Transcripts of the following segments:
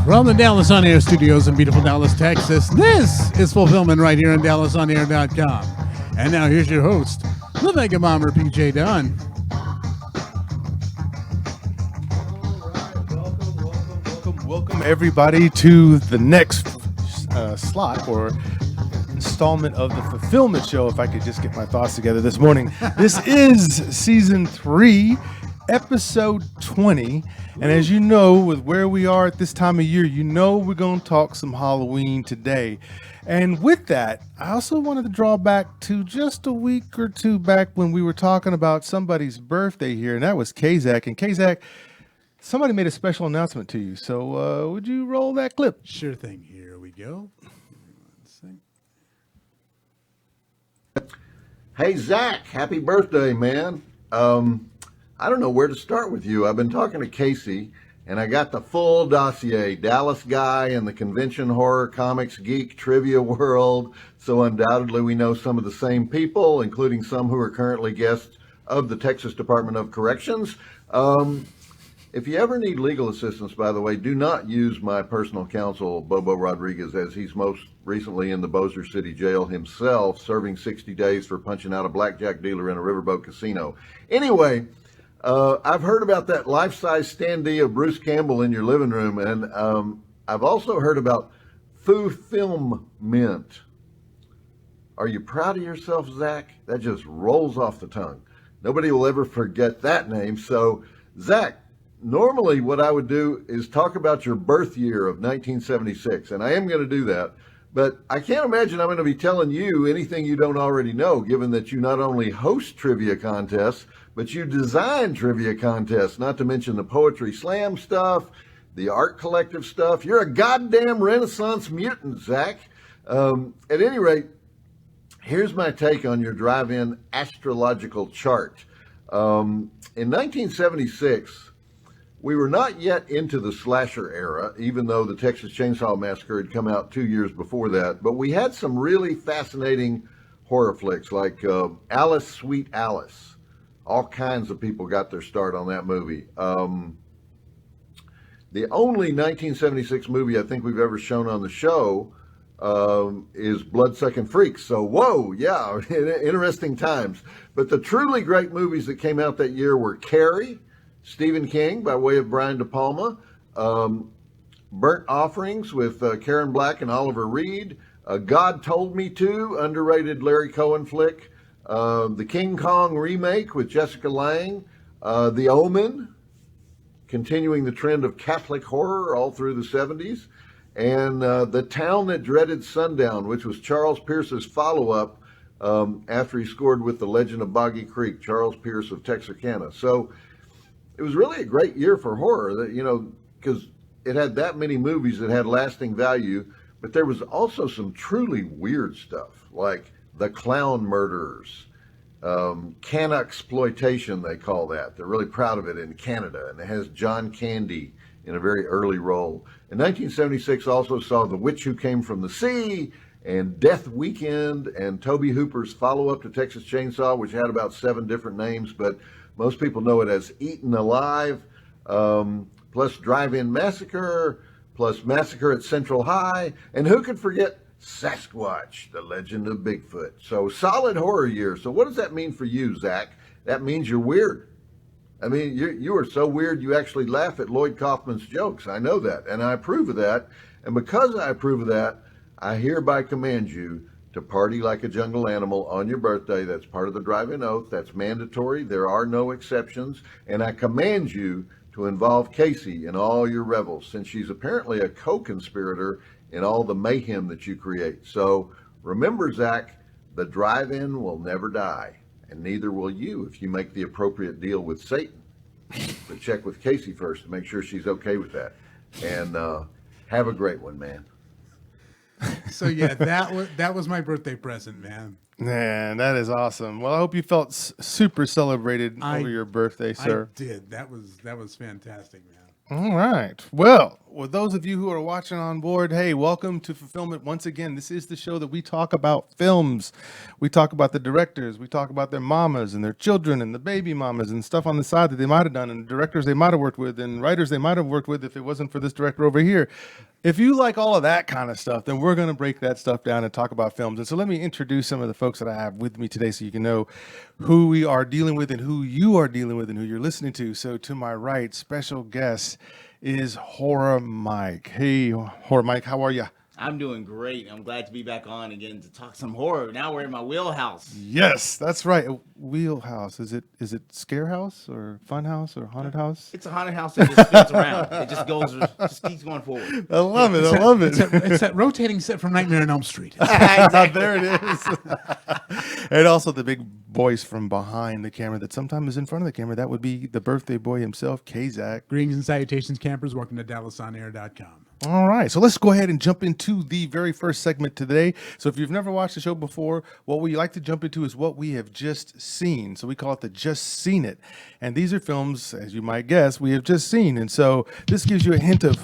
From the Dallas On Air studios in beautiful Dallas, Texas, this is Film Ment right here on DallasOnAir.com. And now here's your host, the Mega Bomber, PJ Dunn. Welcome everybody to the next slot or installment of the Fulfillment Show, if I could just get my thoughts together this morning. This is season 3, episode 20. And as you know, with where we are at this time of year, you know we're going to talk some Halloween today. And with that, I also wanted to draw back to just a week or two back when we were talking about somebody's birthday here, and that was Kazak. And Kazak, somebody made a special announcement to you. So would you roll that clip? Sure thing. Here we go. Hey, Zach, happy birthday, man. I don't know where to start with you. I've been talking to Casey, and I got the full dossier. Dallas guy in the convention horror, comics, geek, trivia world. So undoubtedly we know some of the same people, including some who are currently guests of the Texas Department of Corrections. If you ever need legal assistance, by the way, do not use my personal counsel, Bobo Rodriguez, as he's most recently in the Bossier City Jail himself, serving 60 days for punching out a blackjack dealer in a riverboat casino. Anyway, I've heard about that life-size standee of Bruce Campbell in your living room, and I've also heard about Film Ment. Are you proud of yourself, Zach? That just rolls off the tongue. Nobody will ever forget that name. So, Zach, normally what I would do is talk about your birth year of 1976, and I am going to do that. But I can't imagine I'm going to be telling you anything you don't already know, given that you not only host trivia contests, but you design trivia contests, not to mention the Poetry Slam stuff, the Art Collective stuff. You're a goddamn Renaissance mutant, Zach. At any rate, here's my take on your drive-in astrological chart. In 1976, we were not yet into the slasher era, even though the Texas Chainsaw Massacre had come out 2 years before that. But we had some really fascinating horror flicks like Alice, Sweet Alice. All kinds of people got their start on that movie. The only 1976 movie I think we've ever shown on the show is Bloodsucking Freaks. So, whoa, yeah, interesting times. But the truly great movies that came out that year were Carrie, Stephen King by way of Brian De Palma, Burnt Offerings with Karen Black and Oliver Reed, God Told Me To, underrated Larry Cohen flick, the King Kong remake with Jessica Lange, The Omen, continuing the trend of Catholic horror all through the 70s, and The Town That Dreaded Sundown, which was Charles Pierce's follow-up after he scored with The Legend of Boggy Creek, Charles Pierce of Texarkana. So it was really a great year for horror, that, you know, because it had that many movies that had lasting value, but there was also some truly weird stuff, like The Clown Murderers, Canexploitation, they call that. They're really proud of it in Canada, and it has John Candy in a very early role. In 1976 also saw The Witch Who Came from the Sea, and Death Weekend, and Tobe Hooper's follow-up to Texas Chainsaw, which had about 7 different names, but most people know it as Eaten Alive, plus Drive-In Massacre, plus Massacre at Central High, and who could forget Sasquatch, The Legend of Bigfoot. So solid horror year. So what does that mean for you, Zach? That means you're weird. I mean, you are so weird you actually laugh at Lloyd Kaufman's jokes. I know that, and I approve of that. And because I approve of that, I hereby command you to party like a jungle animal on your birthday. That's part of the drive-in oath. That's mandatory. There are no exceptions. And I command you to involve Casey in all your revels, since she's apparently a co-conspirator in all the mayhem that you create. So remember, Zach, the drive-in will never die, and neither will you if you make the appropriate deal with Satan. But check with Casey first to make sure she's okay with that. And have a great one, man. So yeah, that was my birthday present, man. Man, that is awesome. Well, I hope you felt super celebrated over your birthday, sir. I did. That was fantastic, man. All right. Well, Well, those of you who are watching on board, hey, welcome to Fulfillment. Once again, this is the show that we talk about films. We talk about the directors. We talk about their mamas and their children and the baby mamas and stuff on the side that they might have done and the directors they might have worked with and writers they might have worked with if it wasn't for this director over here. If you like all of that kind of stuff, then we're going to break that stuff down and talk about films. And so let me introduce some of the folks that I have with me today so you can know who we are dealing with and who you are dealing with and who you're listening to. So to my right, special guest is Horror Mike. Hey, Horror Mike, how are you? I'm doing great. I'm glad to be back on again to talk some horror. Now we're in my wheelhouse. Yes, that's right. Wheelhouse. Is it Scare House or Fun House or Haunted House? It's a haunted house that just spins around. It just keeps going forward. I love it. I love it. It's that rotating set from Nightmare on Elm Street. There it is. And also the big voice from behind the camera that sometimes is in front of the camera. That would be the birthday boy himself, Kazak. Greetings and salutations, campers. Welcome to DallasOnAir.com. All right, so let's go ahead and jump into the very first segment today. So if you've never watched the show before, what we like to jump into is what we have just seen. So we call it the Just Seen It. And these are films, as you might guess, we have just seen. And so this gives you a hint of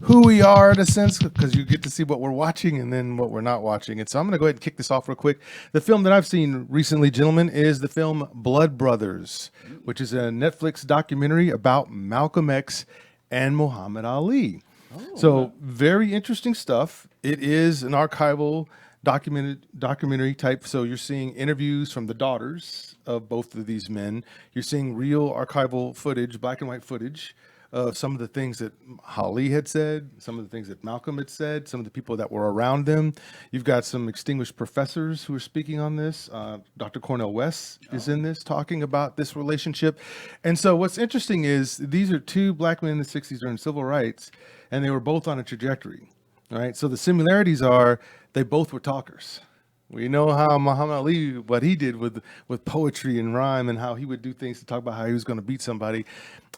who we are in a sense, because you get to see what we're watching and then what we're not watching. And so I'm going to go ahead and kick this off real quick. The film that I've seen recently, gentlemen, is the film Blood Brothers, which is a Netflix documentary about Malcolm X and Muhammad Ali. So very interesting stuff. It is an archival documentary type. So you're seeing interviews from the daughters of both of these men. You're seeing real archival footage, black and white footage of some of the things that Ali had said, some of the things that Malcolm had said, some of the people that were around them. You've got some extinguished professors who are speaking on this. Dr. Cornel West is in this, talking about this relationship. And so what's interesting is these are two black men in the 60s during civil rights, and they were both on a trajectory. All right. So the similarities are they both were talkers. We know how Muhammad Ali, what he did with poetry and rhyme and how he would do things to talk about how he was going to beat somebody.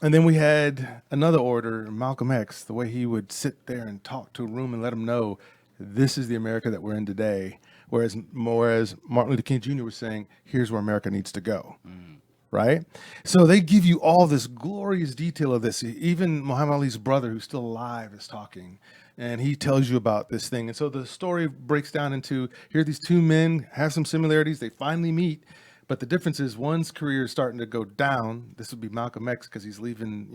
And then we had another order, Malcolm X, the way he would sit there and talk to a room and let them know this is the America that we're in today. Whereas Martin Luther King Jr. was saying, here's where America needs to go. Right? So they give you all this glorious detail of this. Even Muhammad Ali's brother, who's still alive, is talking. And he tells you about this thing. And so the story breaks down into, here these two men have some similarities. They finally meet. But the difference is one's career is starting to go down. This would be Malcolm X because he's leaving,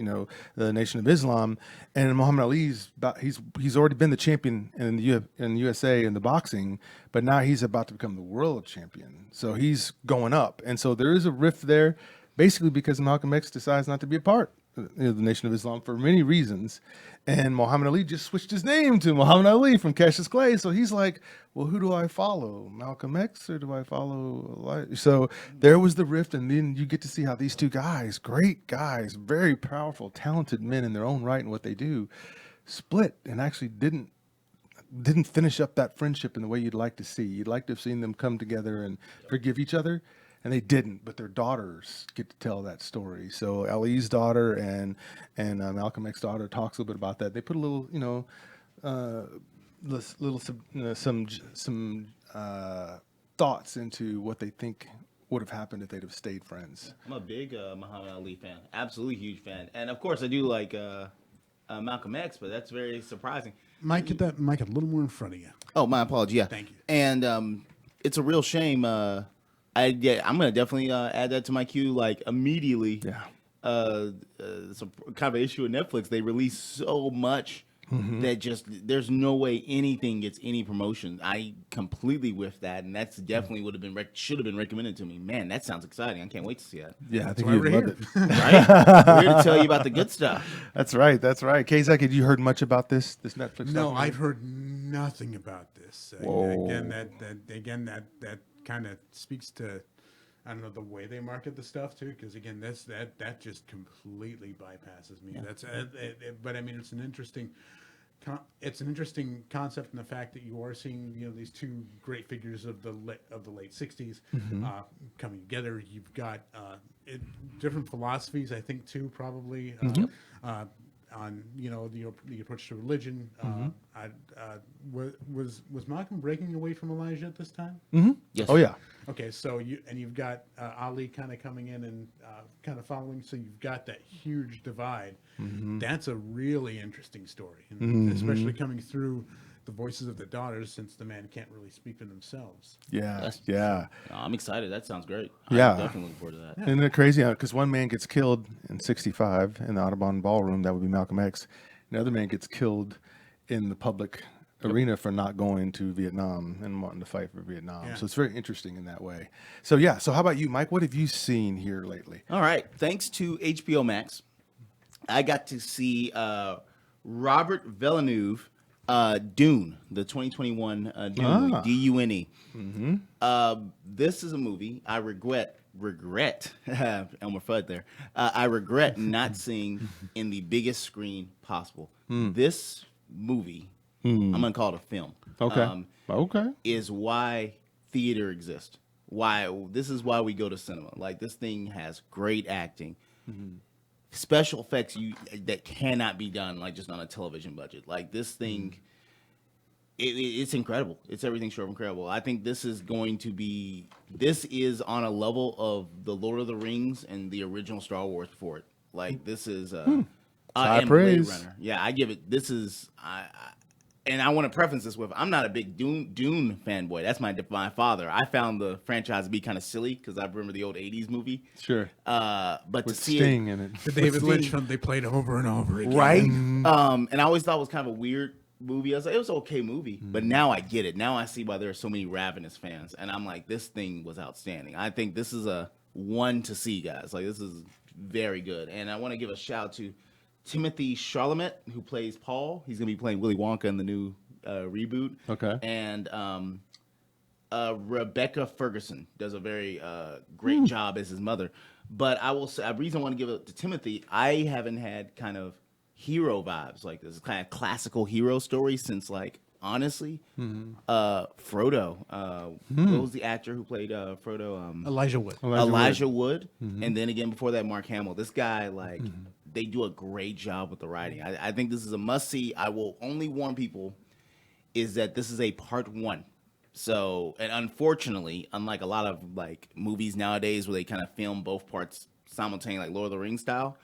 the Nation of Islam. And Muhammad Ali's he's already been the champion in the USA in the boxing, but now he's about to become the world champion. So he's going up. And so there is a rift there, basically because Malcolm X decides not to be a part of the Nation of Islam for many reasons. And Muhammad Ali just switched his name to Muhammad Ali from Cassius Clay. So he's like, well, who do I follow? Malcolm X or do I follow? So there was the rift. And then you get to see how these two guys, great guys, very powerful, talented men in their own right and what they do, split and actually didn't finish up that friendship in the way you'd like to see. You'd like to have seen them come together and forgive each other. And they didn't, but their daughters get to tell that story. So Ali's daughter and Malcolm X's daughter talks a little bit about that. They put a little, some thoughts into what they think would have happened if they'd have stayed friends. I'm a big Muhammad Ali fan, absolutely huge fan, and of course I do like Malcolm X, but that's very surprising. Mike, get that mic a little more in front of you. Oh, my apology. Yeah, Thank you. And it's a real shame. I'm gonna definitely add that to my queue like immediately. Yeah. It's a kind of an issue with Netflix. They release so much that just there's no way anything gets any promotion. I completely whiffed that, and that's definitely should have been recommended to me. Man, that sounds exciting. I can't wait to see that. Yeah, I think why you'd we're love here. it. Right? We're here to tell you about the good stuff. That's right. Kazak, had you heard much about this Netflix? No, documentary? I've heard nothing about this. Whoa. That kind of speaks to, I don't know, the way they market the stuff too. Because again, that just completely bypasses me. Yeah. But I mean, it's an interesting concept in the fact that you are seeing these two great figures of the late '60s coming together. You've got different philosophies, I think, too, probably. the approach to religion. Was Malcolm breaking away from Elijah at this time? Yes. Oh yeah. Okay, so you've got Ali kind of coming in and kind of following. So you've got that huge divide. That's a really interesting story, and especially coming through the voices of the daughters, since the man can't really speak for themselves. Yeah. Yeah. No, I'm excited. That sounds great. Yeah. I'm definitely looking forward to that. Isn't it crazy? Because one man gets killed in '65 in the Audubon Ballroom. That would be Malcolm X. Another man gets killed in the public arena for not going to Vietnam and wanting to fight for Vietnam. Yeah. So it's very interesting in that way. So yeah. So how about you, Mike? What have you seen here lately? All right. Thanks to HBO Max, I got to see Robert Villeneuve, Dune, the 2021 Dune movie, D-U-N-E. This is a movie I regret Elmer Fudd there. I regret not seeing in the biggest screen possible. This movie, I'm gonna call it a film. Okay. Okay. Is why theater exists. This is why we go to cinema. Like, this thing has great acting, special effects that cannot be done like just on a television budget. Like, this thing, it's incredible. It's everything short of incredible. I think this is on a level of the Lord of the Rings and the original Star Wars before it. Like, this is High and praise. Blade Runner. Yeah, I give it. This is and I want to preface this with, I'm not a big Dune fanboy. That's my father. I found the franchise to be kind of silly because I remember the old '80s movie. Sure. But With to see Sting it, in it. The David Sting. Lynch film they played over and over again. right? And I always thought it was kind of a weird movie. I was like, it was an okay movie, but now I get it. Now I see why there are so many ravenous fans, and I'm like, this thing was outstanding. I think this is a one to see, guys. Like, this is very good, and I want to give a shout out to Timothy Chalamet, who plays Paul. He's gonna be playing Willy Wonka in the new reboot. Okay. And Rebecca Ferguson does a very great job as his mother. But I will say, a reason I want to give it to Timothy, I haven't had kind of hero vibes like this, kind of classical hero story since, like, honestly, Frodo. What was the actor who played Frodo? Elijah Wood. Elijah Wood. And then again before that, Mark Hamill. This guy, like, they do a great job with the writing. I think this is a must see. I will only warn people is that this is a part one. So, and unfortunately, unlike a lot of like movies nowadays where they kind of film both parts simultaneously, like Lord of the Rings style,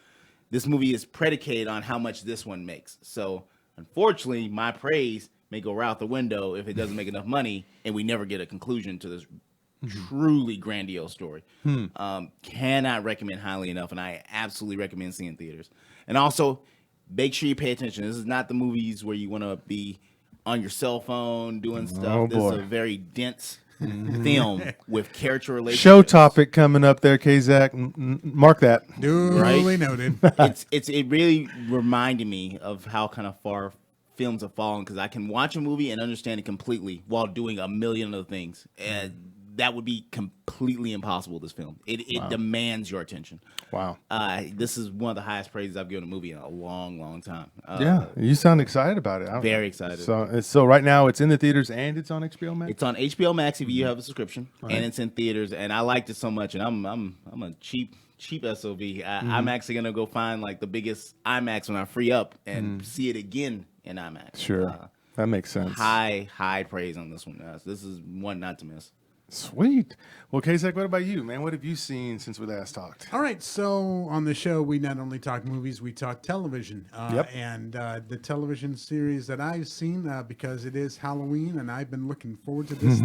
this movie is predicated on how much this one makes. So, unfortunately, my praise may go right out the window if it doesn't make enough money and we never get a conclusion to this truly grandiose story. Cannot recommend highly enough, and I absolutely recommend seeing in theaters. And also, make sure you pay attention. This is not the movies where you want to be on your cell phone doing stuff. Oh, This is boy. a very dense film with character relationships. Show topic coming up there, K-Zach. Mark that. Duly noted. It really reminded me of how kind of far films have fallen, because I can watch a movie and understand it completely while doing a million other things, and that would be completely impossible with this film. It demands your attention. Wow. This is one of the highest praises I've given a movie in a long time. Yeah, you sound excited about it. Very excited. So right now it's in the theaters and it's on HBO Max. It's on HBO Max if you have a subscription, and it's in theaters. And I liked it so much, and I'm a cheap SOB. I'm actually gonna go find like the biggest IMAX when I free up and see it again in IMAX. Sure, that makes sense. High praise on this one. This is one not to miss. Sweet. Well, K-Zach, what about you, man? What have you seen since we last talked? All right, so on the show, we not only talk movies, we talk television. Yep. And the television series that I've seen, because it is Halloween, and I've been looking forward to this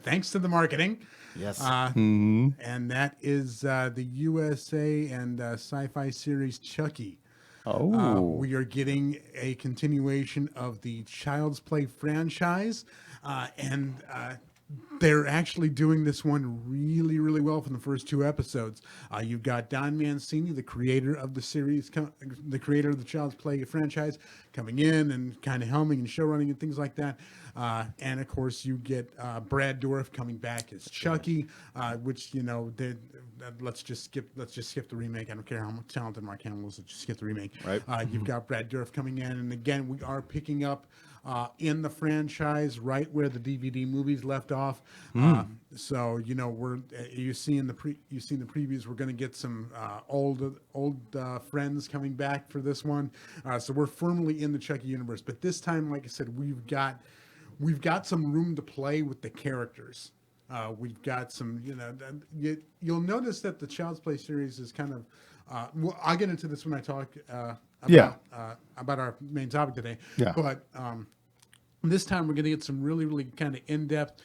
thanks to the marketing. Yes. And that is the USA and sci-fi series Chucky. We are getting a continuation of the Child's Play franchise, and they're actually doing this one really, really well from the first two episodes. You've got Don Mancini, the creator of the series, the creator of the Child's Play franchise, coming in and kind of helming and show running and things like that. And of course, you get Brad Dourif coming back as Chucky, which let's just skip the remake. I don't care how talented Mark Hamill is. Let's just skip the remake. Right. You've got Brad Dourif coming in, and again, we are picking up in the franchise, right where the DVD movies left off. So you see in the previews, we're going to get some old friends coming back for this one. So we're firmly in the Chucky universe. But this time, like I said, we've got some room to play with the characters. We've got some, you'll notice that the Child's Play series is kind of. I'll get into this when I talk about our main topic today. Yeah. But this time we're going to get some really, really kind of in-depth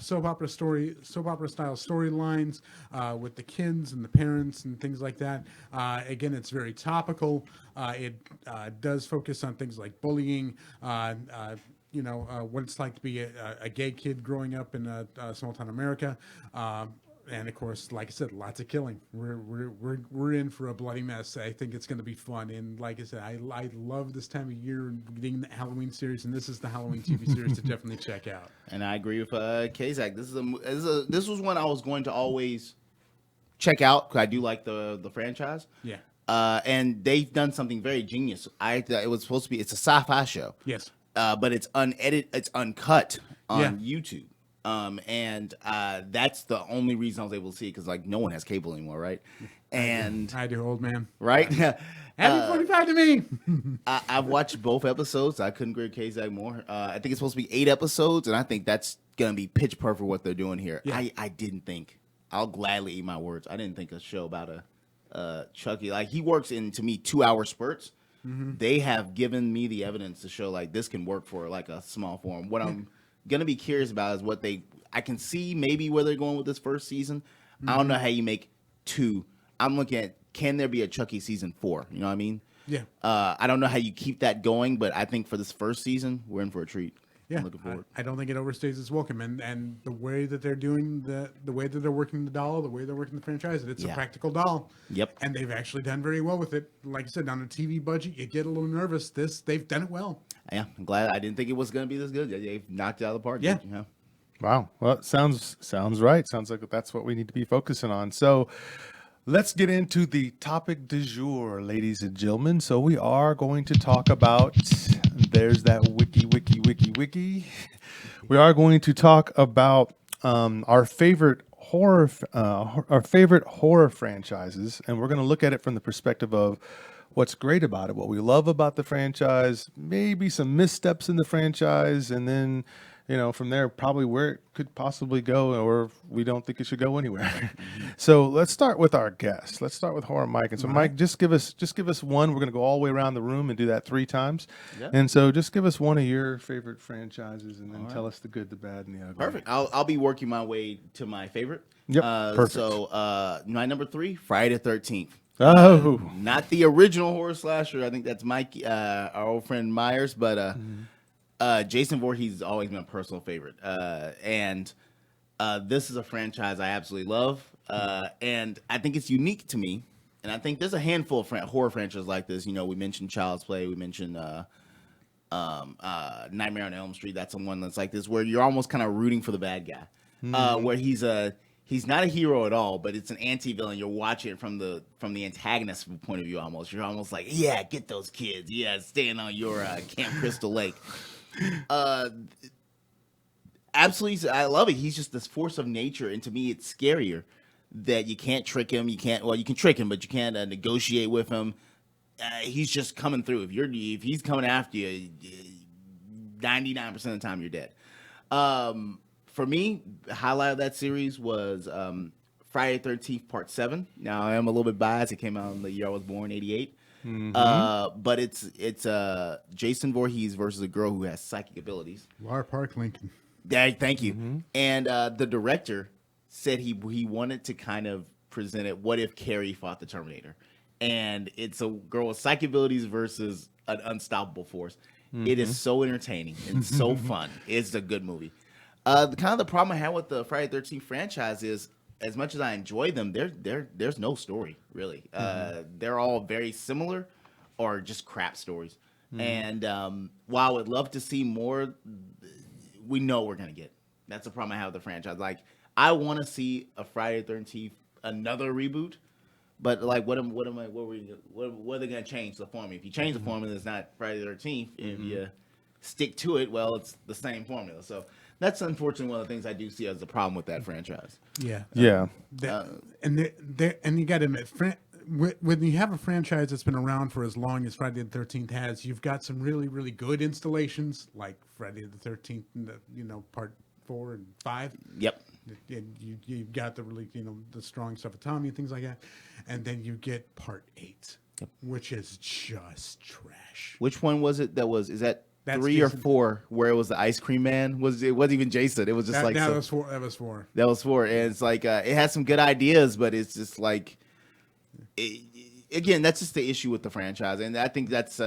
soap opera style storylines with the kids and the parents and things like that. Again, it's very topical. It does focus on things like bullying. What it's like to be a gay kid growing up in a small town America. And of course, like I said, lots of killing. We're in for a bloody mess. I think it's going to be fun. And like I said, I love this time of year and getting the Halloween series, and this is the Halloween TV series to definitely check out. And I agree with Kazak. This was one I was going to always check out because I do like the franchise. Yeah. And they've done something very genius. It's a sci-fi show. Yes. But it's unedited, it's uncut on YouTube. And that's the only reason I was able to see it because no one has cable anymore, right? And I do, old man. Right? Happy 45 to me. I've watched both episodes. I couldn't agree with Kazak more. I think it's supposed to be 8 episodes, and I think that's gonna be pitch perfect what they're doing here. Yeah. I didn't think. I'll gladly eat my words. I didn't think a show about a Chucky, he works in, to me, 2-hour spurts. Mm-hmm. They have given me the evidence to show this can work for a small form. What I'm gonna be curious about is I can see maybe where they're going with this first season. Mm-hmm. I don't know how you make 2. I'm looking at, can there be a Chucky season 4? You know what I mean? Yeah. I don't know how you keep that going, but I think for this first season, we're in for a treat. Yeah, I'm looking forward. I don't think it overstays its welcome, and the way that they're doing the way that they're working the doll, the way they're working the franchise, it's a practical doll. Yep. And they've actually done very well with it. Like I said, on a TV budget, you get a little nervous. They've done it well. Yeah, I'm glad. I didn't think it was going to be this good. They've knocked it out of the park. Yeah. Wow. Well, it sounds right. Sounds like that's what we need to be focusing on. So let's get into the topic du jour, ladies and gentlemen. So we are going to talk about, there's that wiki. We are going to talk about our favorite horror franchises, and we're going to look at it from the perspective of what's great about it, what we love about the franchise, maybe some missteps in the franchise, and then from there, probably where it could possibly go, or we don't think it should go anywhere. Mm-hmm. So let's start with our guest. Let's start with Horror Mike. And so, Mike, just give us one. We're going to go all the way around the room and do that 3 times. Yep. And so, just give us one of your favorite franchises, and then tell us the good, the bad, and the ugly. Perfect. I'll be working my way to my favorite. Yep. Perfect. So, my number 3, Friday the 13th. Oh, not the original horror slasher. I think that's Mike, our old friend Myers, but. Jason Voorhees has always been a personal favorite. And this is a franchise I absolutely love. And I think it's unique to me. And I think there's a handful of horror franchises like this. We mentioned Child's Play. We mentioned Nightmare on Elm Street. That's the one that's like this, where you're almost kind of rooting for the bad guy. Where he's not a hero at all, but it's an anti-villain. You're watching it from the antagonist's point of view almost. You're almost like, yeah, get those kids. Yeah, staying on your Camp Crystal Lake. Absolutely, I love it. He's just this force of nature, and to me, it's scarier that you can't trick him. You can trick him, but you can't negotiate with him. He's just coming through. If he's coming after you, 99% of the time you're dead. For me, the highlight of that series was Friday the 13th, Part 7. Now, I am a little bit biased. It came out in the year I was born, 88. Mm-hmm. But it's Jason Voorhees versus a girl who has psychic abilities. Lar Park Lincoln. Thank you. Mm-hmm. And the director said he wanted to kind of present it. What if Carrie fought the Terminator? And it's a girl with psychic abilities versus an unstoppable force. Mm-hmm. It is so entertaining and so fun. It's a good movie. The problem I had with the Friday the 13th franchise is, as much as I enjoy them, there's no story, really. They're all very similar or just crap stories. Mm-hmm. And while I would love to see more, we know we're going to get. That's the problem I have with the franchise. I want to see a Friday the 13th, another reboot. But what are they going to change the formula? If you change the formula, it's not Friday the 13th. If you stick to it, well, it's the same formula. So that's unfortunately one of the things I do see as a problem with that franchise. Yeah. Yeah. And you got to admit, when you have a franchise that's been around for as long as Friday the 13th has, you've got some really, really good installations like Friday the 13th, part 4 and 5. Yep. And you've got the really, the strong stuff of Tommy and things like that. And then you get part 8, which is just trash. Which one was it is that That's 3 Jason. or 4 where it was the ice cream man? It wasn't even Jason. It was just That was 4. That was 4. That was 4. And it's like, it has some good ideas, but it's just like, again, that's just the issue with the franchise. And I think that's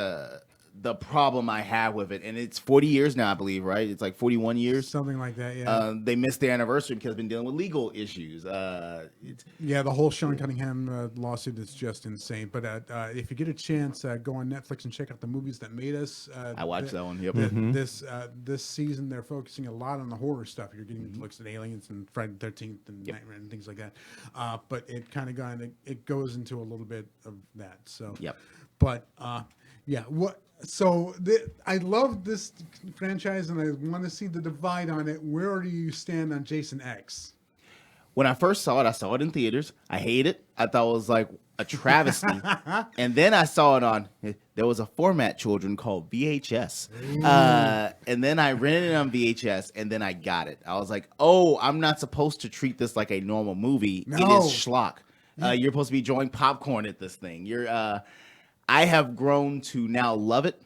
the problem I have with it. And it's 40 years now, I believe, right? It's like 41 years. Something like that, yeah. They missed their anniversary because they've been dealing with legal issues. Yeah, the whole Sean Cunningham lawsuit is just insane. But if you get a chance, go on Netflix and check out the movies that made us. I watched that one. Yep. This season, they're focusing a lot on the horror stuff. You're getting looks at aliens and Friday the 13th and Nightmare and things like that. But it kind of it goes into a little bit of that. So Yep. But yeah, I love this franchise, and I want to see the divide on it. Where do you stand on Jason X? When I first saw it in theaters. I hate it. I thought it was like a travesty. And then I saw it there was a format, children, called VHS. And then I rented it on VHS, and then I got it. I was like, oh, I'm not supposed to treat this like a normal movie. No. It is schlock. You're supposed to be enjoying popcorn at this thing. I have grown to now love it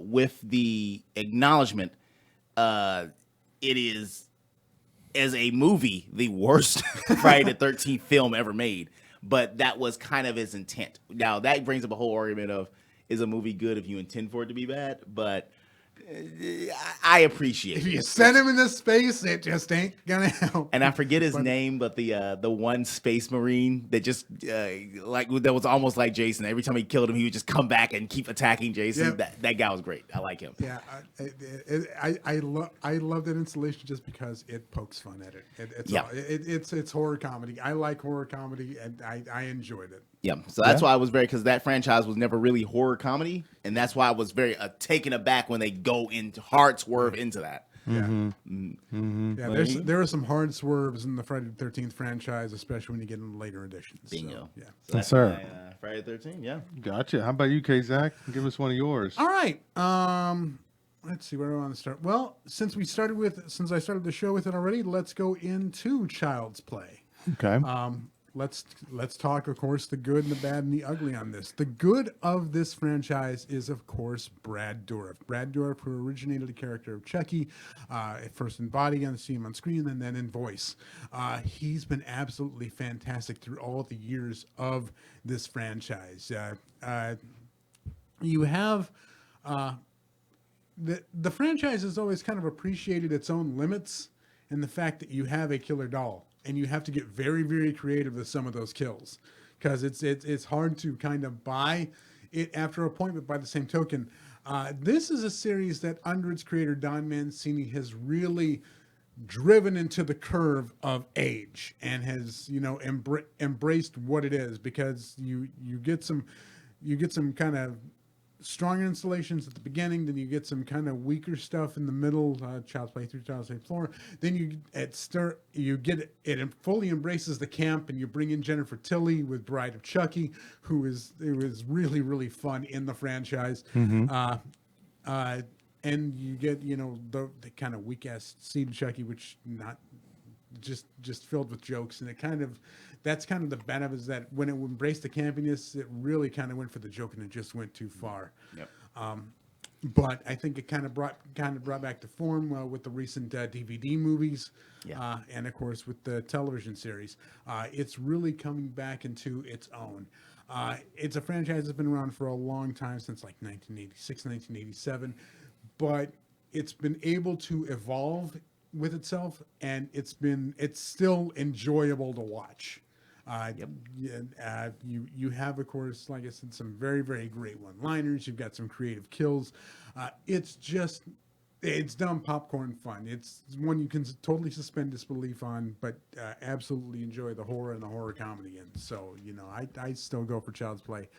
with the acknowledgement it is, as a movie, the worst Friday the 13th film ever made. But that was kind of his intent. Now, that brings up a whole argument of, is a movie good if you intend for it to be bad? But I appreciate it. If you send him into space, it just ain't gonna help. And I forget his name, but the one space marine that just that was almost like Jason. Every time he killed him, he would just come back and keep attacking Jason. Yep. That guy was great. I like him. Yeah, I love that installation just because it pokes fun at it. It's horror comedy. I like horror comedy, and I enjoyed it. Yeah, so that's why I was because that franchise was never really horror comedy, and that's why I was very taken aback when they go into hard swerve into that. Yeah, yeah. There are some hard swerves in the Friday the 13th franchise, especially when you get into later editions. Bingo. So, yeah. So Yes, sir. Friday the 13th. Yeah. Gotcha. How about you, K-Zach? Give us one of yours. All right. Let's see where do I want to start. Well, since I started the show with it already, let's go into Child's Play. Okay. Let's talk, of course, the good and the bad and the ugly on this. The good of this franchise is, of course, Brad Dourif. Brad Dourif, who originated the character of Chucky, first in body, and see him on screen, and then in voice. He's been absolutely fantastic through all the years of this franchise. You have the franchise has always kind of appreciated its own limits in the fact that you have a killer doll. And you have to get very, very creative with some of those kills, because it's hard to kind of buy it after a point. But by the same token, this is a series that under its creator Don Mancini has really driven into the curve of age and has embraced what it is, because you get some kind of stronger installations at the beginning, then you get some kind of weaker stuff in the middle, Child's Play 3, Child's Play 4. Then it fully embraces the camp, and you bring in Jennifer Tilly with Bride of Chucky, it was really, really fun in the franchise. And you get the kind of weak ass Seed Chucky, which not just filled with jokes, and that's kind of the benefit, is that when it embraced the campiness, it really kind of went for the joke, and it just went too far. Yep. But I think it kind of brought back to form with the recent DVD movies, and of course with the television series. It's really coming back into its own. It's a franchise that's been around for a long time, since like 1986, 1987, but it's been able to evolve with itself, and it's still enjoyable to watch. You have, of course, like I said, some very, very great one-liners. You've got some creative kills. It's dumb popcorn fun. It's one you can totally suspend disbelief on, but absolutely enjoy the horror and the horror comedy in. So, I still go for Child's Play.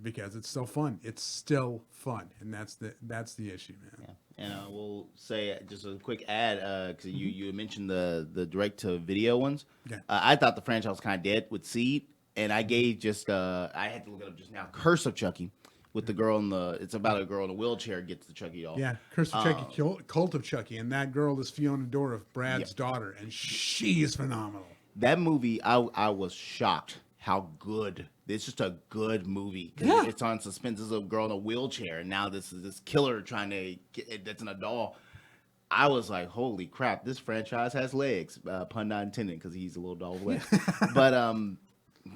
because it's still fun. It's still fun, and that's the issue, man. Yeah. And I will say just a quick ad because you mentioned the direct to video ones. Yeah. I thought the franchise was kind of dead with Seed, and I gave just I had to look it up just now. Curse of Chucky. With the girl it's about a girl in a wheelchair gets the Chucky doll. Yeah, Curse of Chucky, Cult of Chucky, and that girl is Fiona Dorff, Brad's daughter, and she is phenomenal. That movie, I was shocked how good. It's just a good movie. It's on suspense. There's a girl in a wheelchair, and now this killer trying to get that's in a doll. I was like, holy crap, this franchise has legs. Pun not intended, because he's a little doll with legs. But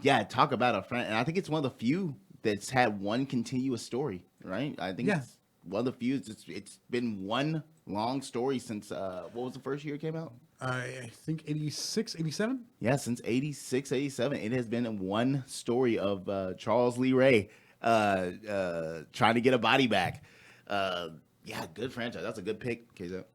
yeah, talk about a friend, and I think it's one of the few that's had one continuous story, right? I think it's one of the few. It's been one long story since what was the first year it came out? I think 86, 87? Yeah, since 86, 87. It has been one story of Charles Lee Ray trying to get a body back. Yeah, good franchise. That's a good pick, KZ.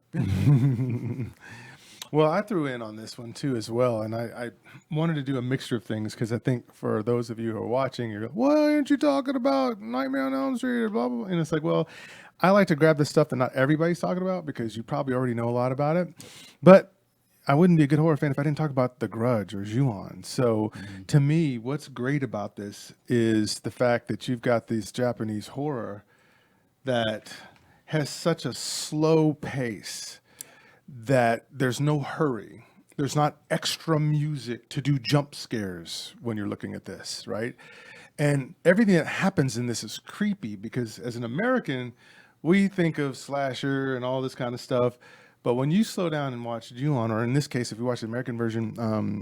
Well, I threw in on this one too as well, and I wanted to do a mixture of things because I think for those of you who are watching, you're like, why aren't you talking about Nightmare on Elm Street or blah, blah, blah? And it's like, well, I like to grab the stuff that not everybody's talking about because you probably already know a lot about it. But I wouldn't be a good horror fan if I didn't talk about The Grudge or Ju-on. So to me, what's great about this is the fact that you've got these Japanese horror that has such a slow pace that there's no hurry. There's not extra music to do jump scares when you're looking at this, right? And everything that happens in this is creepy because as an American, we think of slasher and all this kind of stuff. But when you slow down and watch Ju-on, or in this case, if you watch the American version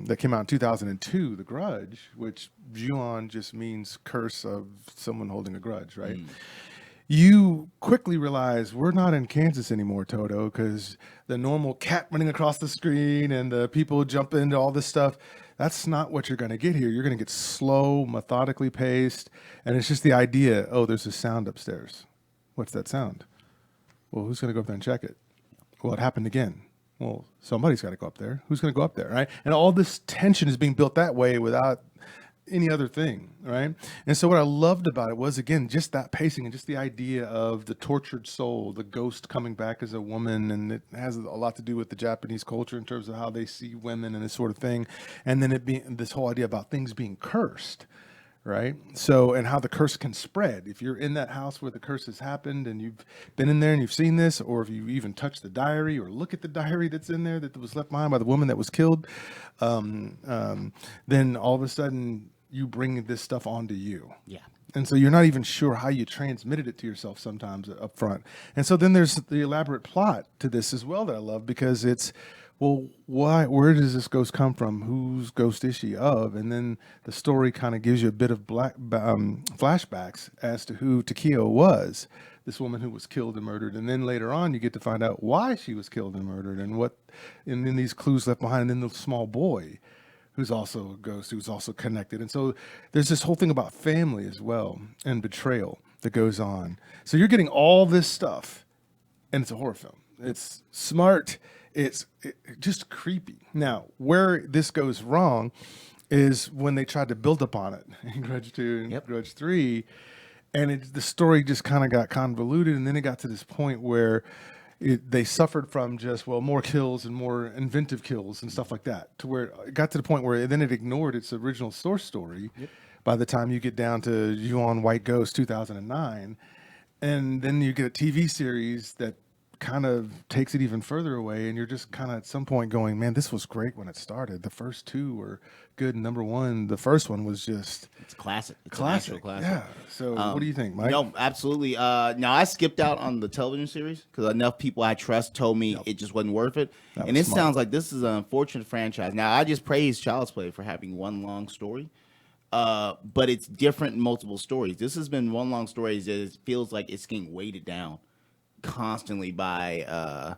that came out in 2002, The Grudge, which Ju-on just means curse of someone holding a grudge, right? You quickly realize we're not in Kansas anymore, Toto, because the normal cat running across the screen and the people jumping into all this stuff, that's not what you're going to get here. You're going to get slow, methodically paced, and it's just the idea, oh, there's a sound upstairs. What's that sound? Well, who's going to go up there and check it? Well, it happened again. Well, somebody's got to go up there. Who's going to go up there, right? And all this tension is being built that way without any other thing, right? And so what I loved about it was, again, just that pacing and just the idea of the tortured soul, the ghost coming back as a woman, and it has a lot to do with the Japanese culture in terms of how they see women and this sort of thing. And then it being this whole idea about things being cursed, right? So, and how the curse can spread. If you're in that house where the curse has happened and you've been in there and you've seen this, or if you even touch the diary or look at the diary that's in there that was left behind by the woman that was killed, then all of a sudden you bring this stuff onto you. Yeah. And so you're not even sure how you transmitted it to yourself sometimes up front. And so then there's the elaborate plot to this as well that I love, because it's, well, where does this ghost come from? Whose ghost is she of? And then the story kind of gives you a bit of flashbacks as to who Takeo was, this woman who was killed and murdered. And then later on, you get to find out why she was killed and murdered, and then these clues left behind, and then the small boy who's also a ghost, who's also connected. And so there's this whole thing about family as well, and betrayal that goes on. So you're getting all this stuff, and it's a horror film. It's smart. It's just creepy. Now, where this goes wrong is when they tried to build upon it in Grudge 2 and Grudge 3, and the story just kind of got convoluted, and then it got to this point where they suffered from just, well, more kills and more inventive kills and stuff like that, to where it got to the point where then it ignored its original source story by the time you get down to Ju-on White Ghost 2009. And then you get a TV series that kind of takes it even further away, and you're just kind of at some point going, man, this was great when it started. The first two were good. Number one, the first one was just, it's classic. It's classic. An actual classic. Yeah. So what do you think, Mike? No, absolutely. Now I skipped out on the television series because enough people I trust told me it just wasn't worth it. And it sounds like this is an unfortunate franchise. Now I just praise Child's Play for having one long story. But it's different in multiple stories. This has been one long story that it feels like it's getting weighted down constantly by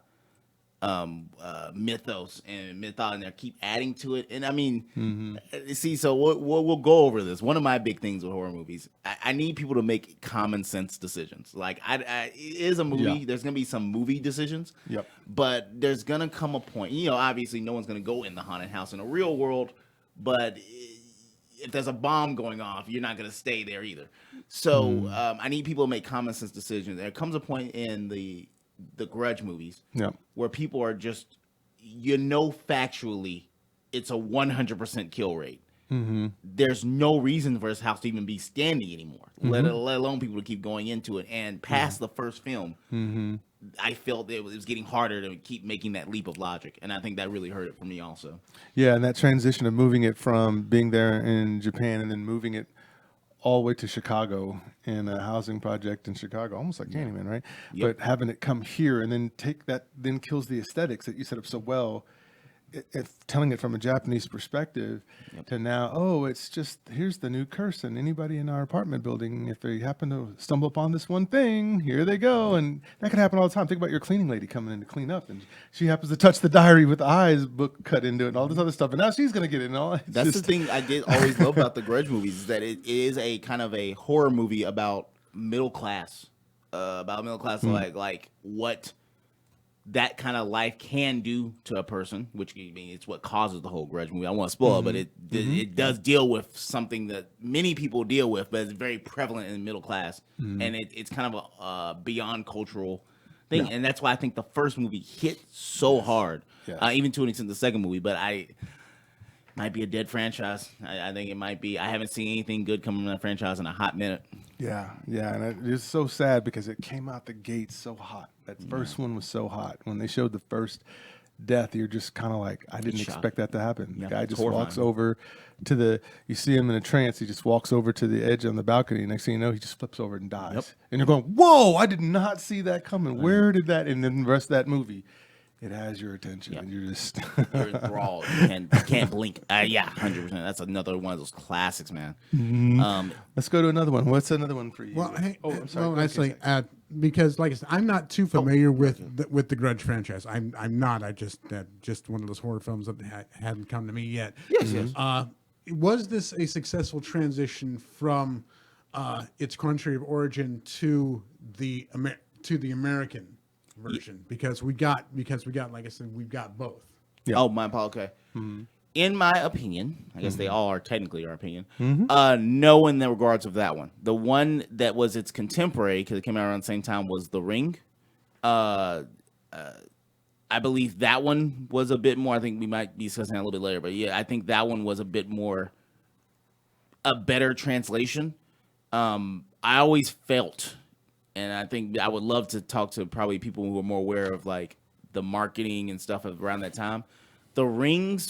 mythos and mythology, and they keep adding to it. And I mean, see, so we'll go over this. One of my big things with horror movies, I need people to make common sense decisions. Like, it is a movie. There's gonna be some movie decisions. But there's gonna come a point. You know, obviously, no one's gonna go in the haunted house in a real world, but if there's a bomb going off, you're not going to stay there either. So I need people to make common sense decisions. There comes a point in the Grudge movies where people are just, factually, it's a 100% kill rate. There's no reason for his house to even be standing anymore, let alone people to keep going into it. And past the first film, I felt it was getting harder to keep making that leap of logic, and I think that really hurt it for me also. Yeah, and that transition of moving it from being there in Japan and then moving it all the way to Chicago in a housing project in Chicago, almost like Candyman, right? But having it come here and then take that, then kills the aesthetics that you set up so well. Telling it from a Japanese perspective to now, it's just, here's the new curse, and anybody in our apartment building, if they happen to stumble upon this one thing, here they go. And that could happen all the time. Think about your cleaning lady coming in to clean up, and she happens to touch the diary with the eyes book cut into it and all this other stuff, and now she's going to get it and all. That's the thing I did always love about the Grudge movies, is that it is a kind of a horror movie about middle class, like what that kind of life can do to a person, which I mean, it's what causes the whole Grudge movie. I won't spoil it, but it does deal with something that many people deal with, but it's very prevalent in the middle class, and it's kind of a beyond cultural thing, and that's why I think the first movie hit so hard, even to an extent the second movie. But might be a dead franchise. I think it might be. I haven't seen anything good coming from that franchise in a hot minute. Yeah, and it's so sad because it came out the gate so hot. That first one was so hot. When they showed the first death, you're just kind of like, I didn't expect that to happen. The guy just walks over to you see him in a trance, he just walks over to the edge on the balcony. Next thing you know, he just flips over and dies. And you're going, whoa, I did not see that coming. Where did that, and then the rest of that movie, it has your attention, and you're just you're enthralled. You can't blink. 100%. That's another one of those classics, man. Let's go to another one. What's another one for you? Well, I'm sorry. Well, actually, because like I said, I'm not too familiar with the Grudge franchise. I'm not. I just one of those horror films that hadn't come to me yet. Yes. Was this a successful transition from its country of origin to the American version? Because we got, like I said, we've got both. Oh, my apology. Okay. In my opinion, I guess they all are technically our opinion. No, in the regards of that one. The one that was its contemporary, because it came out around the same time, was The Ring. I believe that one was a bit more. I think we might be discussing that a little bit later, but I think that one was a bit more a better translation. I always felt, and I think I would love to talk to probably people who are more aware of like the marketing and stuff around that time. The Ring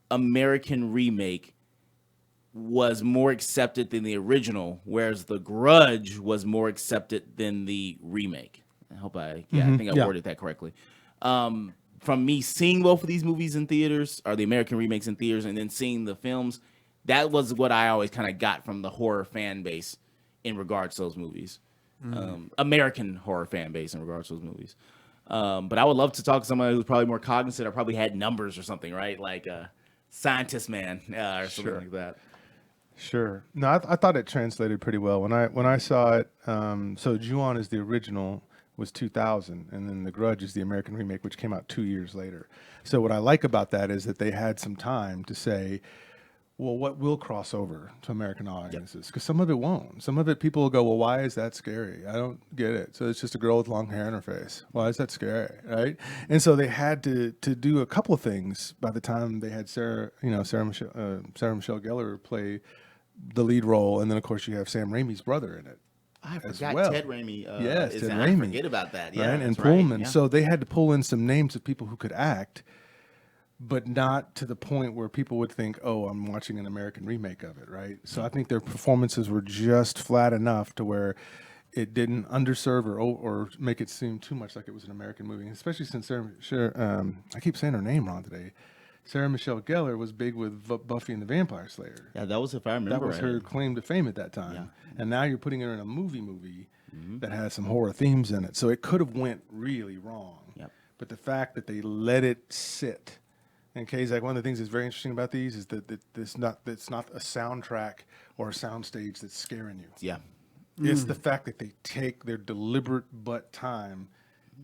American remake was more accepted than the original, whereas The Grudge was more accepted than the remake. I hope I think I worded that correctly. From me seeing both of these movies in theaters, or the American remakes in theaters, and then seeing the films, that was what I always kind of got from the horror fan base in regards to those movies. American horror fan base in regards to those movies. But I would love to talk to somebody who's probably more cognizant or probably had numbers or something, right? Like a scientist man or something like that. Sure. No, I thought it translated pretty well. When I saw it, so Ju-on is the original, was 2000, and then The Grudge is the American remake, which came out 2 years later. So what I like about that is that they had some time to say, well, what will cross over to American audiences? Because some of it won't. Some of it, people will go, well, why is that scary? I don't get it. So it's just a girl with long hair in her face. Why is that scary, right? And so they had to do a couple of things by the time they had Sarah Michelle Gellar play the lead role, and then of course you have Sam Raimi's brother in it. I forgot Ted Raimi. Yes, Ted I Raimi. forget about that. Yeah, right? And Pullman. Yeah. So they had to pull in some names of people who could act, but not to the point where people would think, oh, I'm watching an American remake of it, right? So I think their performances were just flat enough to where it didn't underserve or make it seem too much like it was an American movie, especially since I keep saying her name wrong today. Sarah Michelle Gellar was big with Buffy and the Vampire Slayer. Yeah, that was, if I remember, that was her claim to fame at that time. Yeah. And now you're putting her in a movie that has some horror themes in it. So it could have went really wrong. Yep. But the fact that they let it sit. And Kazak, one of the things that's very interesting about these is that it's not a soundtrack or a soundstage that's scaring you. Yeah. It's the fact that they take their deliberate time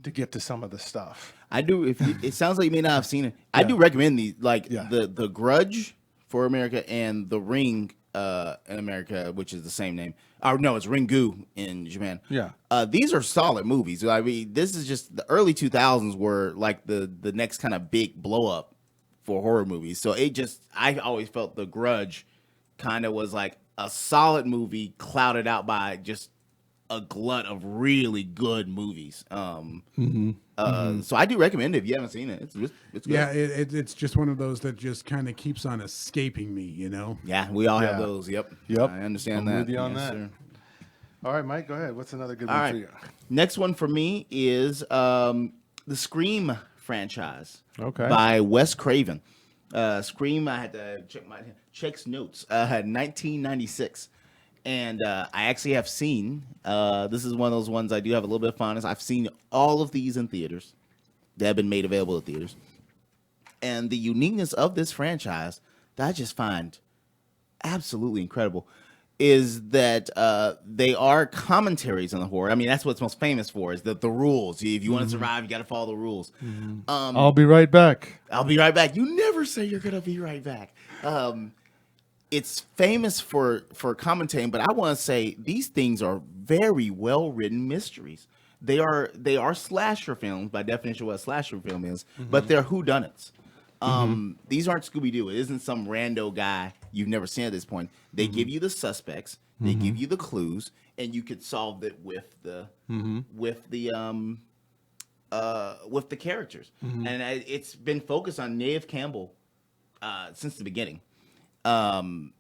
to get to some of the stuff. I do. It sounds like you may not have seen it. I do recommend these, like the Grudge for America, and The Ring in America, which is the same name. Or no, it's Ringu in Japan. Yeah. These are solid movies. I mean, this is just the early 2000s were like the next kind of big blow up for horror movies. So I always felt The Grudge kind of was like a solid movie clouded out by just a glut of really good movies. So I do recommend it if you haven't seen it. It's good. Yeah, it's just one of those that just kind of keeps on escaping me, you know? Yeah, we all have those. Yep. I understand I'm that. with you on Yes, that. sir. All right, Mike, go ahead. What's another good All one right. for you? Next one for me is the Scream franchise. Okay. By Wes Craven. Scream, I had to check notes. 1996. And I actually have seen, this is one of those ones I do have a little bit of fondness. I've seen all of these in theaters that have been made available at theaters. And the uniqueness of this franchise that I just find absolutely incredible is that they are commentaries on the horror. I mean, that's what it's most famous for, is the rules. If you want to survive, you got to follow the rules. I'll be right back. I'll be right back. You never say you're going to be right back. It's famous for commentating, but I want to say these things are very well-written mysteries. They are slasher films, by definition what a slasher film is, but they're whodunits. These aren't Scooby-Doo. It isn't some rando guy you've never seen at this point. They give you the suspects, they give you the clues, and you could solve it with the characters. And it's been focused on Neve Campbell since the beginning. And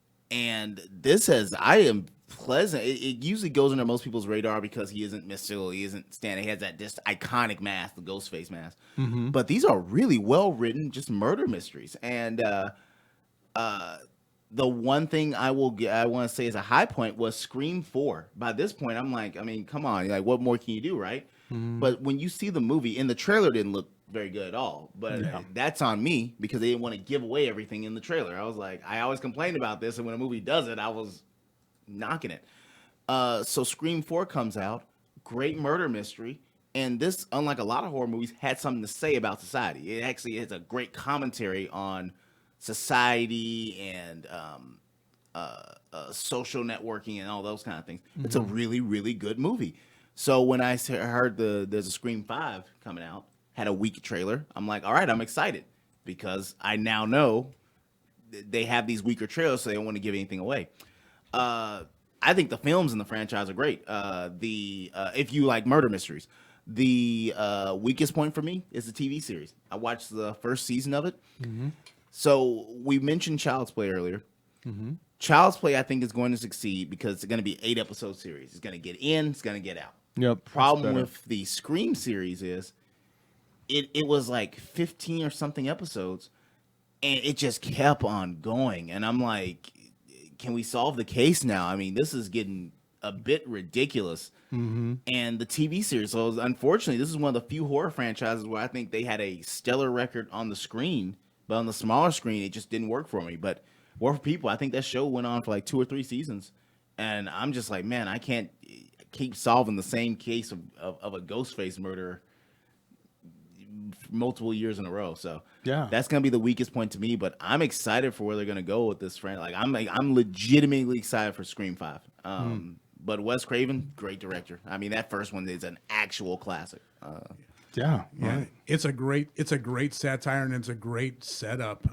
this I am pleasant. It usually goes under most people's radar because he isn't mystical. He isn't standing. He has that just iconic mask, the ghost face mask. But these are really well written, just murder mysteries. And the one thing I want to say is a high point was Scream 4. By this point, I'm like, I mean, come on, like, what more can you do, right? But when you see the movie, and the trailer didn't look very good at all, but that's on me because they didn't want to give away everything in the trailer. I was like, I always complained about this, and when a movie does it, I was knocking it. So Scream 4 comes out, great murder mystery, and this, unlike a lot of horror movies, had something to say about society. It actually is a great commentary on society and social networking and all those kind of things. It's a really, really good movie. So when I heard there's a Scream 5 coming out, had a weak trailer, I'm like, all right, I'm excited because I now know they have these weaker trailers, so they don't want to give anything away. I think the films in the franchise are great. If you like murder mysteries, the weakest point for me is the TV series. I watched the first season of it. So we mentioned Child's Play earlier. Child's Play, I think, is going to succeed because it's going to be an 8-episode series. It's going to get in, it's going to get out. Yep. Problem with the Scream series is it was like 15 or something episodes, and it just kept on going. And I'm like, can we solve the case now? I mean, this is getting a bit ridiculous. And the TV series, so unfortunately, this is one of the few horror franchises where I think they had a stellar record on the screen, but on the smaller screen, it just didn't work for me. But War for People, I think that show went on for like 2 or 3 seasons. And I'm just like, man, I can't keep solving the same case of a Ghostface murderer multiple years in a row. So that's gonna be the weakest point to me. But I'm excited for where they're gonna go with this friend. Like I'm legitimately excited for Scream 5. But Wes Craven, great director. I mean, that first one is an actual classic. Yeah, it's a great satire and it's a great setup.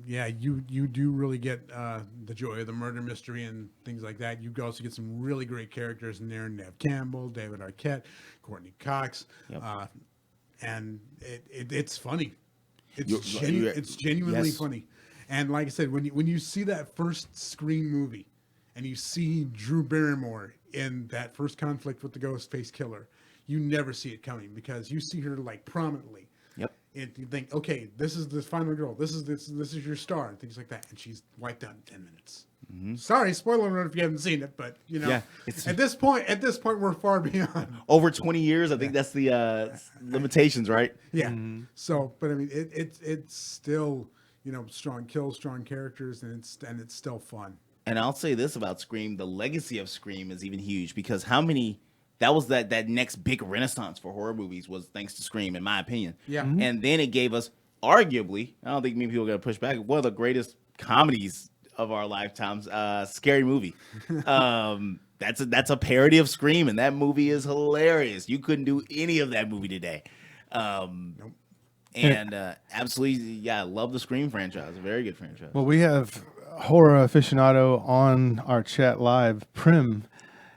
You do really get the joy of the murder mystery and things like that. You also get some really great characters in there: Neve Campbell, David Arquette, Courtney Cox, and it's funny. It's genuinely funny. And like I said, when you see that first Scream movie, and you see Drew Barrymore in that first conflict with the Ghostface killer, you never see it coming because you see her like prominently. And you think, okay, this is the final girl. This is your star and things like that. And she's wiped out in 10 minutes. Sorry, spoiler alert if you haven't seen it, but you know, at this point we're far beyond. Over 20 years, I think that's the limitations, right? Yeah. So, but I mean, it's still, you know, strong kills, strong characters, and it's still fun. And I'll say this about Scream: the legacy of Scream is even huge because that was that next big renaissance for horror movies was thanks to Scream, in my opinion. Yeah. And then it gave us, arguably, I don't think many people are going to push back, one of the greatest comedies of our lifetimes. Scary Movie. That's a parody of Scream, and that movie is hilarious. You couldn't do any of that movie today. Nope. And absolutely, yeah, I love the Scream franchise. A very good franchise. Well, we have horror aficionado on our chat live. Prim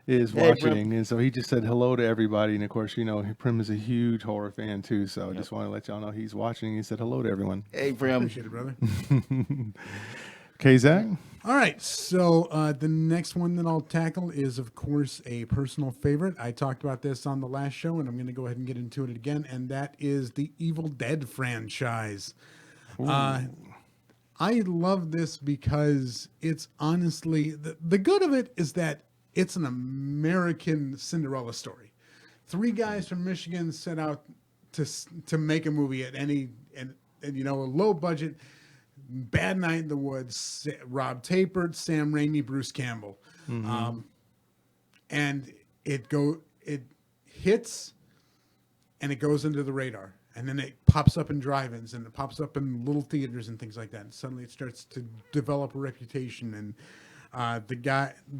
is Hey, watching, Prim. and so he just said hello to everybody. And of course, you know, Prim is a huge horror fan too. So I just want to let y'all know he's watching. He said hello to everyone. Hey, Prim. Appreciate it, brother. Okay, Zach. All right, so the next one that I'll tackle is, of course, a personal favorite. I talked about this on the last show, and I'm going to go ahead and get into it again, and that is the Evil Dead franchise. I love this because it's honestly, the good of it is that it's an American Cinderella story. 3 guys from Michigan set out to make a movie at any, and you know, a low budget, Bad Night in the Woods, Rob Tapert, Sam Raimi, Bruce Campbell. And it hits and it goes into the radar. And then it pops up in drive-ins and it pops up in little theaters and things like that. And suddenly it starts to develop a reputation. And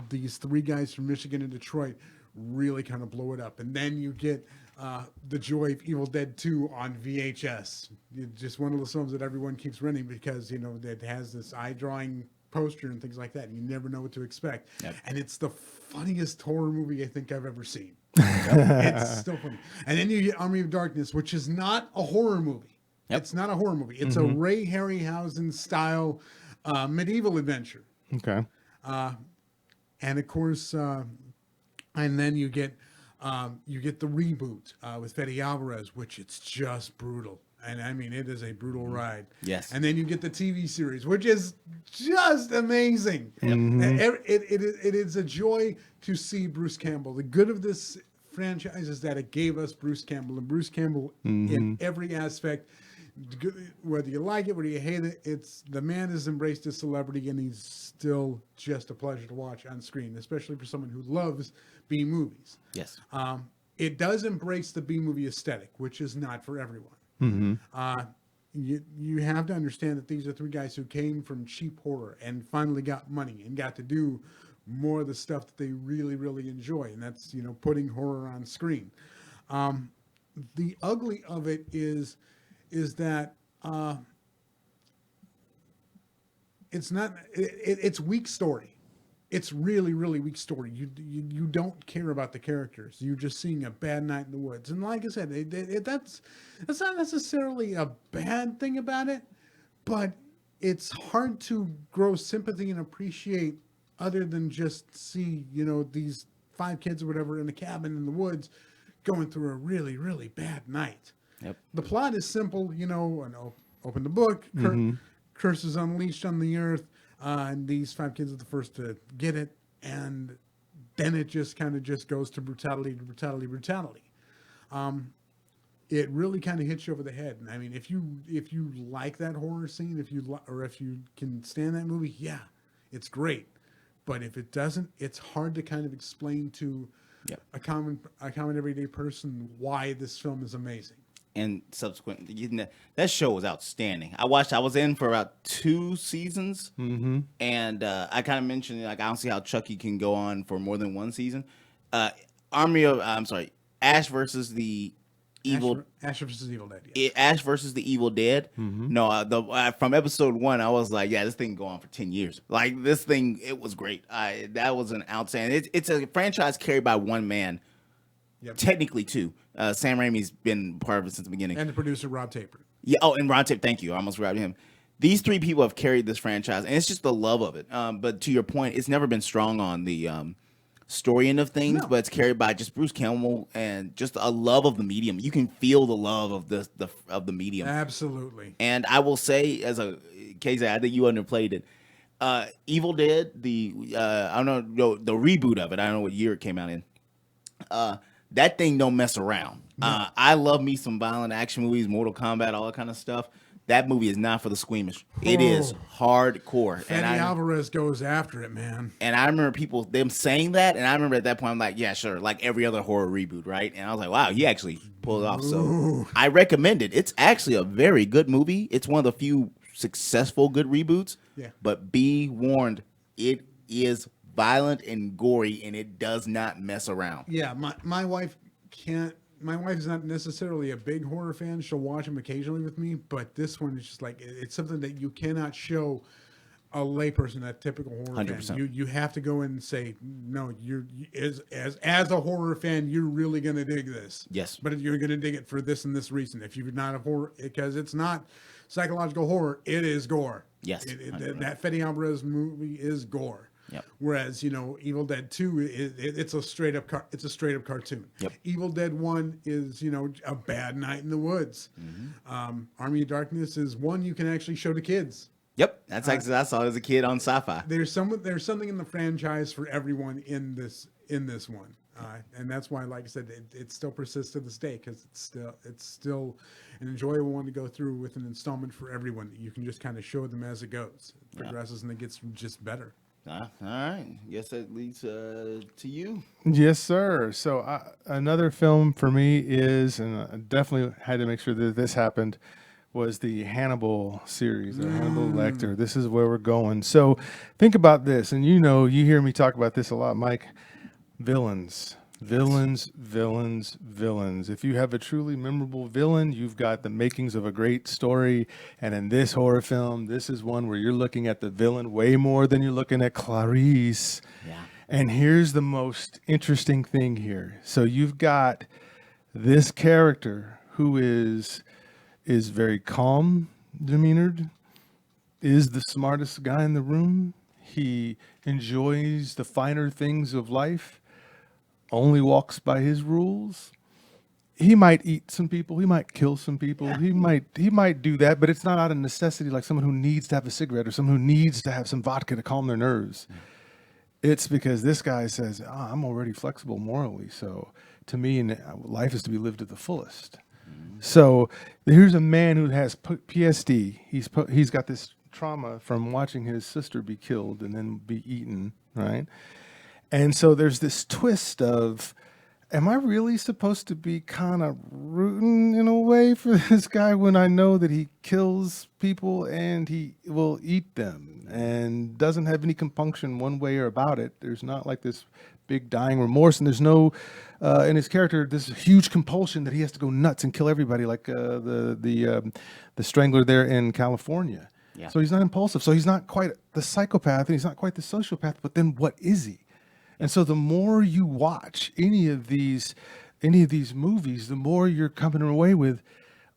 these 3 guys from Michigan and Detroit really kind of blow it up. And then you get the joy of Evil Dead 2 on VHS. It's just one of those films that everyone keeps renting because, you know, it has this eye-drawing poster and things like that. And you never know what to expect. Yep. And it's the funniest horror movie I think I've ever seen. It's still funny. And then you get Army of Darkness, which is not a horror movie. Yep. It's not a horror movie. It's a Ray Harryhausen style medieval adventure. Okay. And of course, and then you get the reboot with Fede Alvarez, which it's just brutal. And I mean, it is a brutal ride. Yes. And then you get the TV series, which is just amazing. It is a joy to see Bruce Campbell. The good of this franchise is that it gave us Bruce Campbell, and Bruce Campbell in every aspect. Whether you like it, whether you hate it, the man has embraced his celebrity, and he's still just a pleasure to watch on screen, especially for someone who loves B movies. Yes. It does embrace the B movie aesthetic, which is not for everyone. You have to understand that these are 3 guys who came from cheap horror and finally got money and got to do more of the stuff that they really, really enjoy, and that's, you know, putting horror on screen. The ugly of it is that it's not. It's weak story. It's really, really weak story. You don't care about the characters. You're just seeing a Bad Night in the Woods. And like I said, that's not necessarily a bad thing about it, but it's hard to grow sympathy and appreciate other than just see, you know, these 5 kids or whatever in a cabin in the woods going through a really, really bad night. Yep. The plot is simple, you know, and open the book, curse is unleashed on the earth. And these 5 kids are the first to get it, and then it just kind of just goes to brutality to brutality, brutality. It really kind of hits you over the head. And I mean, if you like that horror scene, if you can stand that movie, yeah, it's great. But if it doesn't, it's hard to kind of explain to a common everyday person why this film is amazing. And subsequently, that show was outstanding. I was in for about 2 seasons, and I kind of mentioned, like, I don't see how Chucky can go on for more than 1 season. Ash versus the Evil. Ash versus Evil Dead. Yes. Ash versus the Evil Dead. No, from episode 1, I was like, yeah, this thing can go on for 10 years. Like, this thing, it was great. That was an outstanding. It's a franchise carried by one man. Yep. Technically 2. Sam Raimi's been part of it since the beginning. And the producer, Rob Tapert. Yeah. Oh, and Rob Tapert. Thank you. I almost grabbed him. These 3 people have carried this franchise, and it's just the love of it. But to your point, it's never been strong on the story end of things, but it's carried by just Bruce Campbell and just a love of the medium. You can feel the love of the medium. Absolutely. And I will say, as a Casey, I think you underplayed it. Evil Dead, I don't know the reboot of it. I don't know what year it came out in. That thing don't mess around. I love me some violent action movies, Mortal Kombat, all that kind of stuff. That movie is not for the squeamish. It is hardcore. Fede Alvarez goes after it, man. And I remember them saying that, and I remember at that point, I'm like, yeah, sure, like every other horror reboot, right? And I was like, wow, he actually pulled it off. So I recommend it. It's actually a very good movie. It's one of the few successful good reboots. Yeah. But be warned, it is violent and gory, and it does not mess around. Yeah, my wife can't. My wife is not necessarily a big horror fan. She'll watch them occasionally with me, but this one is just like it's something that you cannot show a layperson, a typical horror 100%. fan. You have to go in and say, no, as a horror fan, you're really gonna dig this. Yes. But you're gonna dig it for this and this reason. If you're not a horror, because it's not psychological horror, it is gore. Yes. That Fede Alvarez movie is gore. Yep. Whereas Evil Dead 2 it's a straight up cartoon. Yep. Evil Dead 1 is a bad night in the woods. Army of Darkness is one you can actually show to kids. Yep, that's actually I saw it as a kid on Sci-Fi. There's something in the franchise for everyone in this one, and that's why, like I said, it still persists to this day because it's still an enjoyable one to go through with an installment for everyone. You can just kind of show them as it goes, it progresses, and it gets just better. All right, guess that leads to you. Yes, sir. So another film for me is, and I definitely had to make sure that this happened, was the Hannibal series, the Hannibal Lecter. This is where we're going. So think about this, and you hear me talk about this a lot, Mike. Villains. Villains. If you have a truly memorable villain, you've got the makings of a great story. And in this horror film, this is one where you're looking at the villain way more than you're looking at Clarice. Yeah. And here's the most interesting thing here. So you've got this character who is very calm demeanored, is the smartest guy in the room. He enjoys the finer things of life, only walks by his rules. He might eat some people. He might kill some people. He might do that, but it's not out of necessity, like someone who needs to have a cigarette or someone who needs to have some vodka to calm their nerves. It's because this guy says, I'm already flexible morally, so to me, life is to be lived to the fullest. So here's a man who has PSD. He's got this trauma from watching his sister be killed and then be eaten, right? And so there's this twist of, am I really supposed to be kind of rooting in a way for this guy when I know that he kills people and he will eat them and doesn't have any compunction one way or about it? There's not like this big dying remorse, and there's no in his character this huge compulsion that he has to go nuts and kill everybody, like the strangler there in California. Yeah. So he's not impulsive. So he's not quite the psychopath, and he's not quite the sociopath. But then what is he? And so the more you watch any of these movies, the more you're coming away with,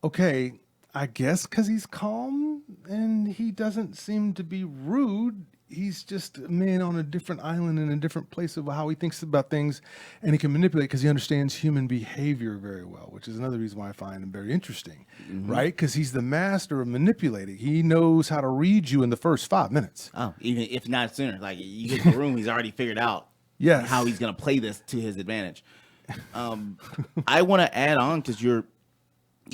okay, I guess because he's calm and he doesn't seem to be rude. He's just a man on a different island in a different place of how he thinks about things, and he can manipulate because he understands human behavior very well, which is another reason why I find him very interesting, right? Because he's the master of manipulating. He knows how to read you in the first 5 minutes. Oh, even if not sooner. Like you get in the room, he's already figured out how he's going to play this to his advantage. I want to add on because you're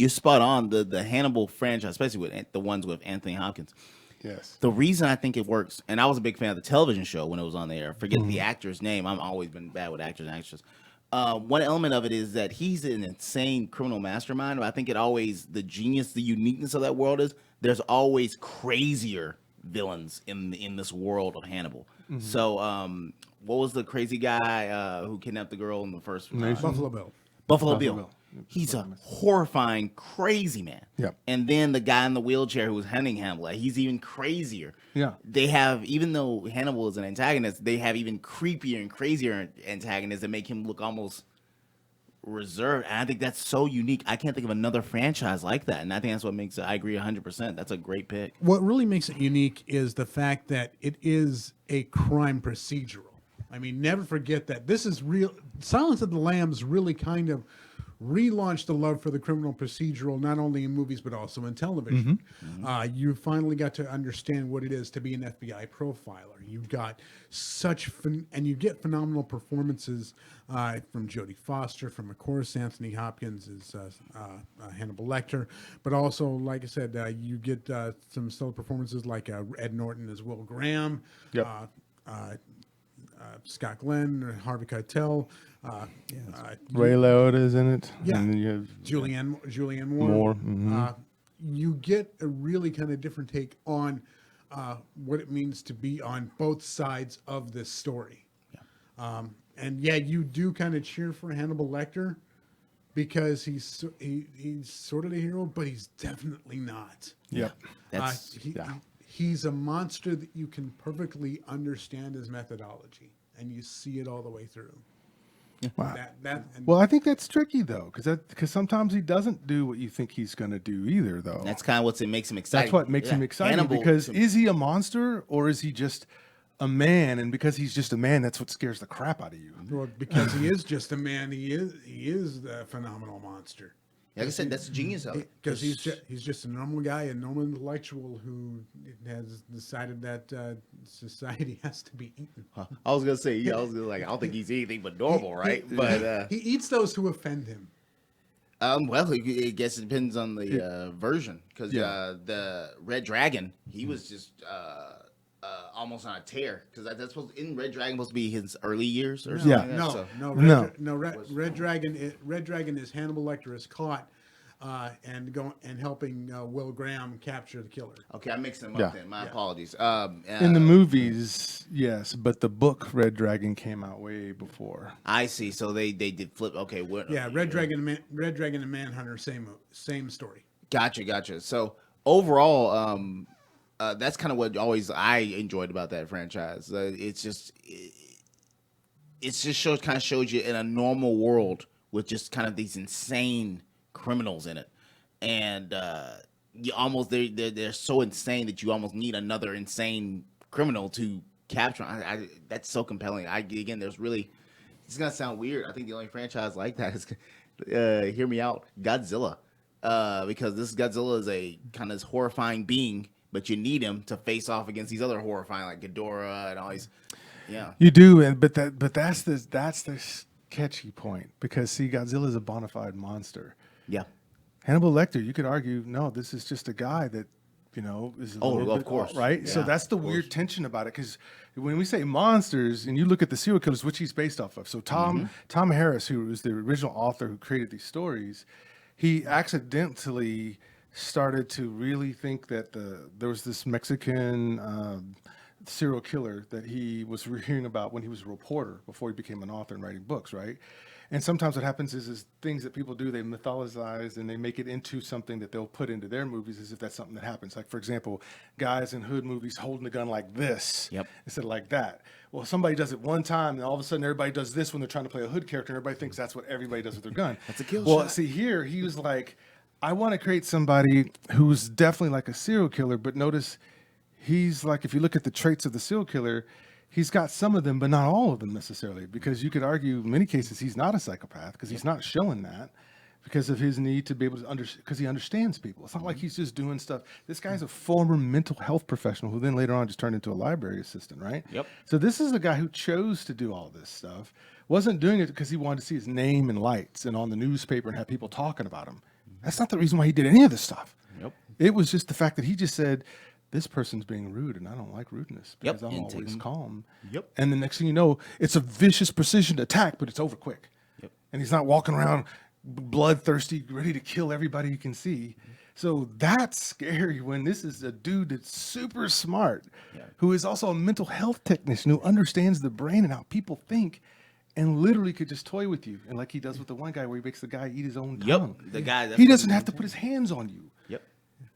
spot on the Hannibal franchise, especially with the ones with Anthony Hopkins. Yes. The reason I think it works, and I was a big fan of the television show when it was on the air. Forget the actor's name. I've always been bad with actors and actresses. One element of it is that he's an insane criminal mastermind. But I think the genius, the uniqueness of that world is there's always crazier villains in this world of Hannibal. So, what was the crazy guy who kidnapped the girl in the first? Buffalo Bill. Buffalo Bill. He's a horrifying, crazy man. Yeah. And then the guy in the wheelchair who was hunting Hannibal, he's even crazier. Yeah. They have, even though Hannibal is an antagonist, they have even creepier and crazier antagonists that make him look almost reserved. And I think that's so unique. I can't think of another franchise like that. And I think that's what makes it, I agree 100%. That's a great pick. What really makes it unique is the fact that it is a crime procedural. I mean, never forget that this is real. Silence of the Lambs really kind of relaunched the love for the criminal procedural, not only in movies but also in television. You finally got to understand what it is to be an FBI profiler. You've got and you get phenomenal performances from Jodie Foster, from of course Anthony Hopkins is Hannibal Lecter, but also, like I said, you get some stellar performances like Ed Norton as Will Graham. Yep. Scott Glenn, Harvey Keitel, Ray Liotta's in it. Yeah. And then you have Julianne Moore. Moore. you get a really kind of different take on what it means to be on both sides of this story. And yeah, you do kind of cheer for Hannibal Lecter because he's sort of the hero, but he's definitely not. Yep. He's a monster that you can perfectly understand his methodology, and you see it all the way through. Wow. Well, I think that's tricky though, because sometimes he doesn't do what you think he's going to do either, though. That's kind of what makes him exciting. That's what makes him exciting. Hannibal, because is he a monster or is he just a man? And because he's just a man, that's what scares the crap out of you. Well, because he is just a man, he is the phenomenal monster. Like I said, that's the genius of it. Because he's just a normal guy, a normal intellectual who has decided that society has to be eaten. I was gonna say, I don't think he's anything but normal, right? But he eats those who offend him. Well, I guess it depends on the version, because the Red Dragon, he was just almost on a tear, because that's supposed in Red Dragon supposed to be his early years or something. Red Dragon is Hannibal Lecter is caught and helping Will Graham capture the killer. Okay, I mixed them up then. My apologies. In the movies, yes, but the book Red Dragon came out way before. I see. So they did flip. Okay, Red Dragon and Manhunter, same story. Gotcha. So overall, that's kind of what I enjoyed about that franchise. It just shows you in a normal world with just kind of these insane criminals in it, and you almost they're so insane that you almost need another insane criminal to capture. That's so compelling. There's really, it's gonna sound weird. I think the only franchise like that is hear me out, Godzilla, because this Godzilla is a kind of horrifying being. But you need him to face off against these other horrifying, like Ghidorah and all these. Yeah, you do, but that's the catchy point, because see, Godzilla is a bona fide monster. Yeah, Hannibal Lecter, you could argue, no, this is just a guy that is. Of course, right. Yeah, so that's the weird tension about it, because when we say monsters, and you look at the serial killers, which he's based off of. So Tom Harris, who was the original author who created these stories, he accidentally started to really think that there was this Mexican serial killer that he was hearing about when he was a reporter before he became an author and writing books, right? And sometimes what happens is things that people do, they mythologize and they make it into something that they'll put into their movies as if that's something that happens. Like, for example, guys in hood movies holding a gun like this instead of like that. Well, somebody does it one time, and all of a sudden everybody does this when they're trying to play a hood character, and everybody thinks that's what everybody does with their gun. That's a kill shot. Well, see, here he was like, I want to create somebody who's definitely like a serial killer, but notice he's like, if you look at the traits of the serial killer, he's got some of them, but not all of them necessarily, because you could argue in many cases he's not a psychopath, because he's not showing that because of his need to be able to because he understands people. It's not like he's just doing stuff. This guy's a former mental health professional who then later on just turned into a library assistant, right? Yep. So this is a guy who chose to do all this stuff, wasn't doing it because he wanted to see his name in lights and on the newspaper and have people talking about him. That's not the reason why he did any of this stuff. Yep. It was just the fact that he just said, this person's being rude, and I don't like rudeness because I'm and always calm. Yep. And the next thing you know, it's a vicious precision attack, but it's over quick. Yep. And he's not walking around bloodthirsty, ready to kill everybody he can see. So that's scary when this is a dude that's super smart, who is also a mental health technician who understands the brain and how people think, and literally could just toy with you, and like he does with the one guy where he makes the guy eat his own tongue. The guy he doesn't have to put his hands on you. Yep.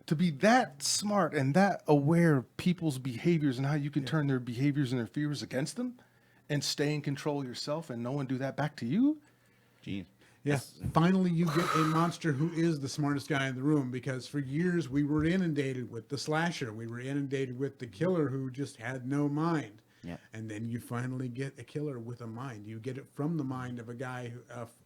To be that smart and that aware of people's behaviors and how you can turn their behaviors and their fears against them, and stay in control yourself, and no one do that back to you. Gee. Yes. Finally, you get a monster who is the smartest guy in the room, because for years we were inundated with the slasher. We were inundated with the killer who just had no mind. Yeah. And then you finally get a killer with a mind. You get it from the mind of a guy,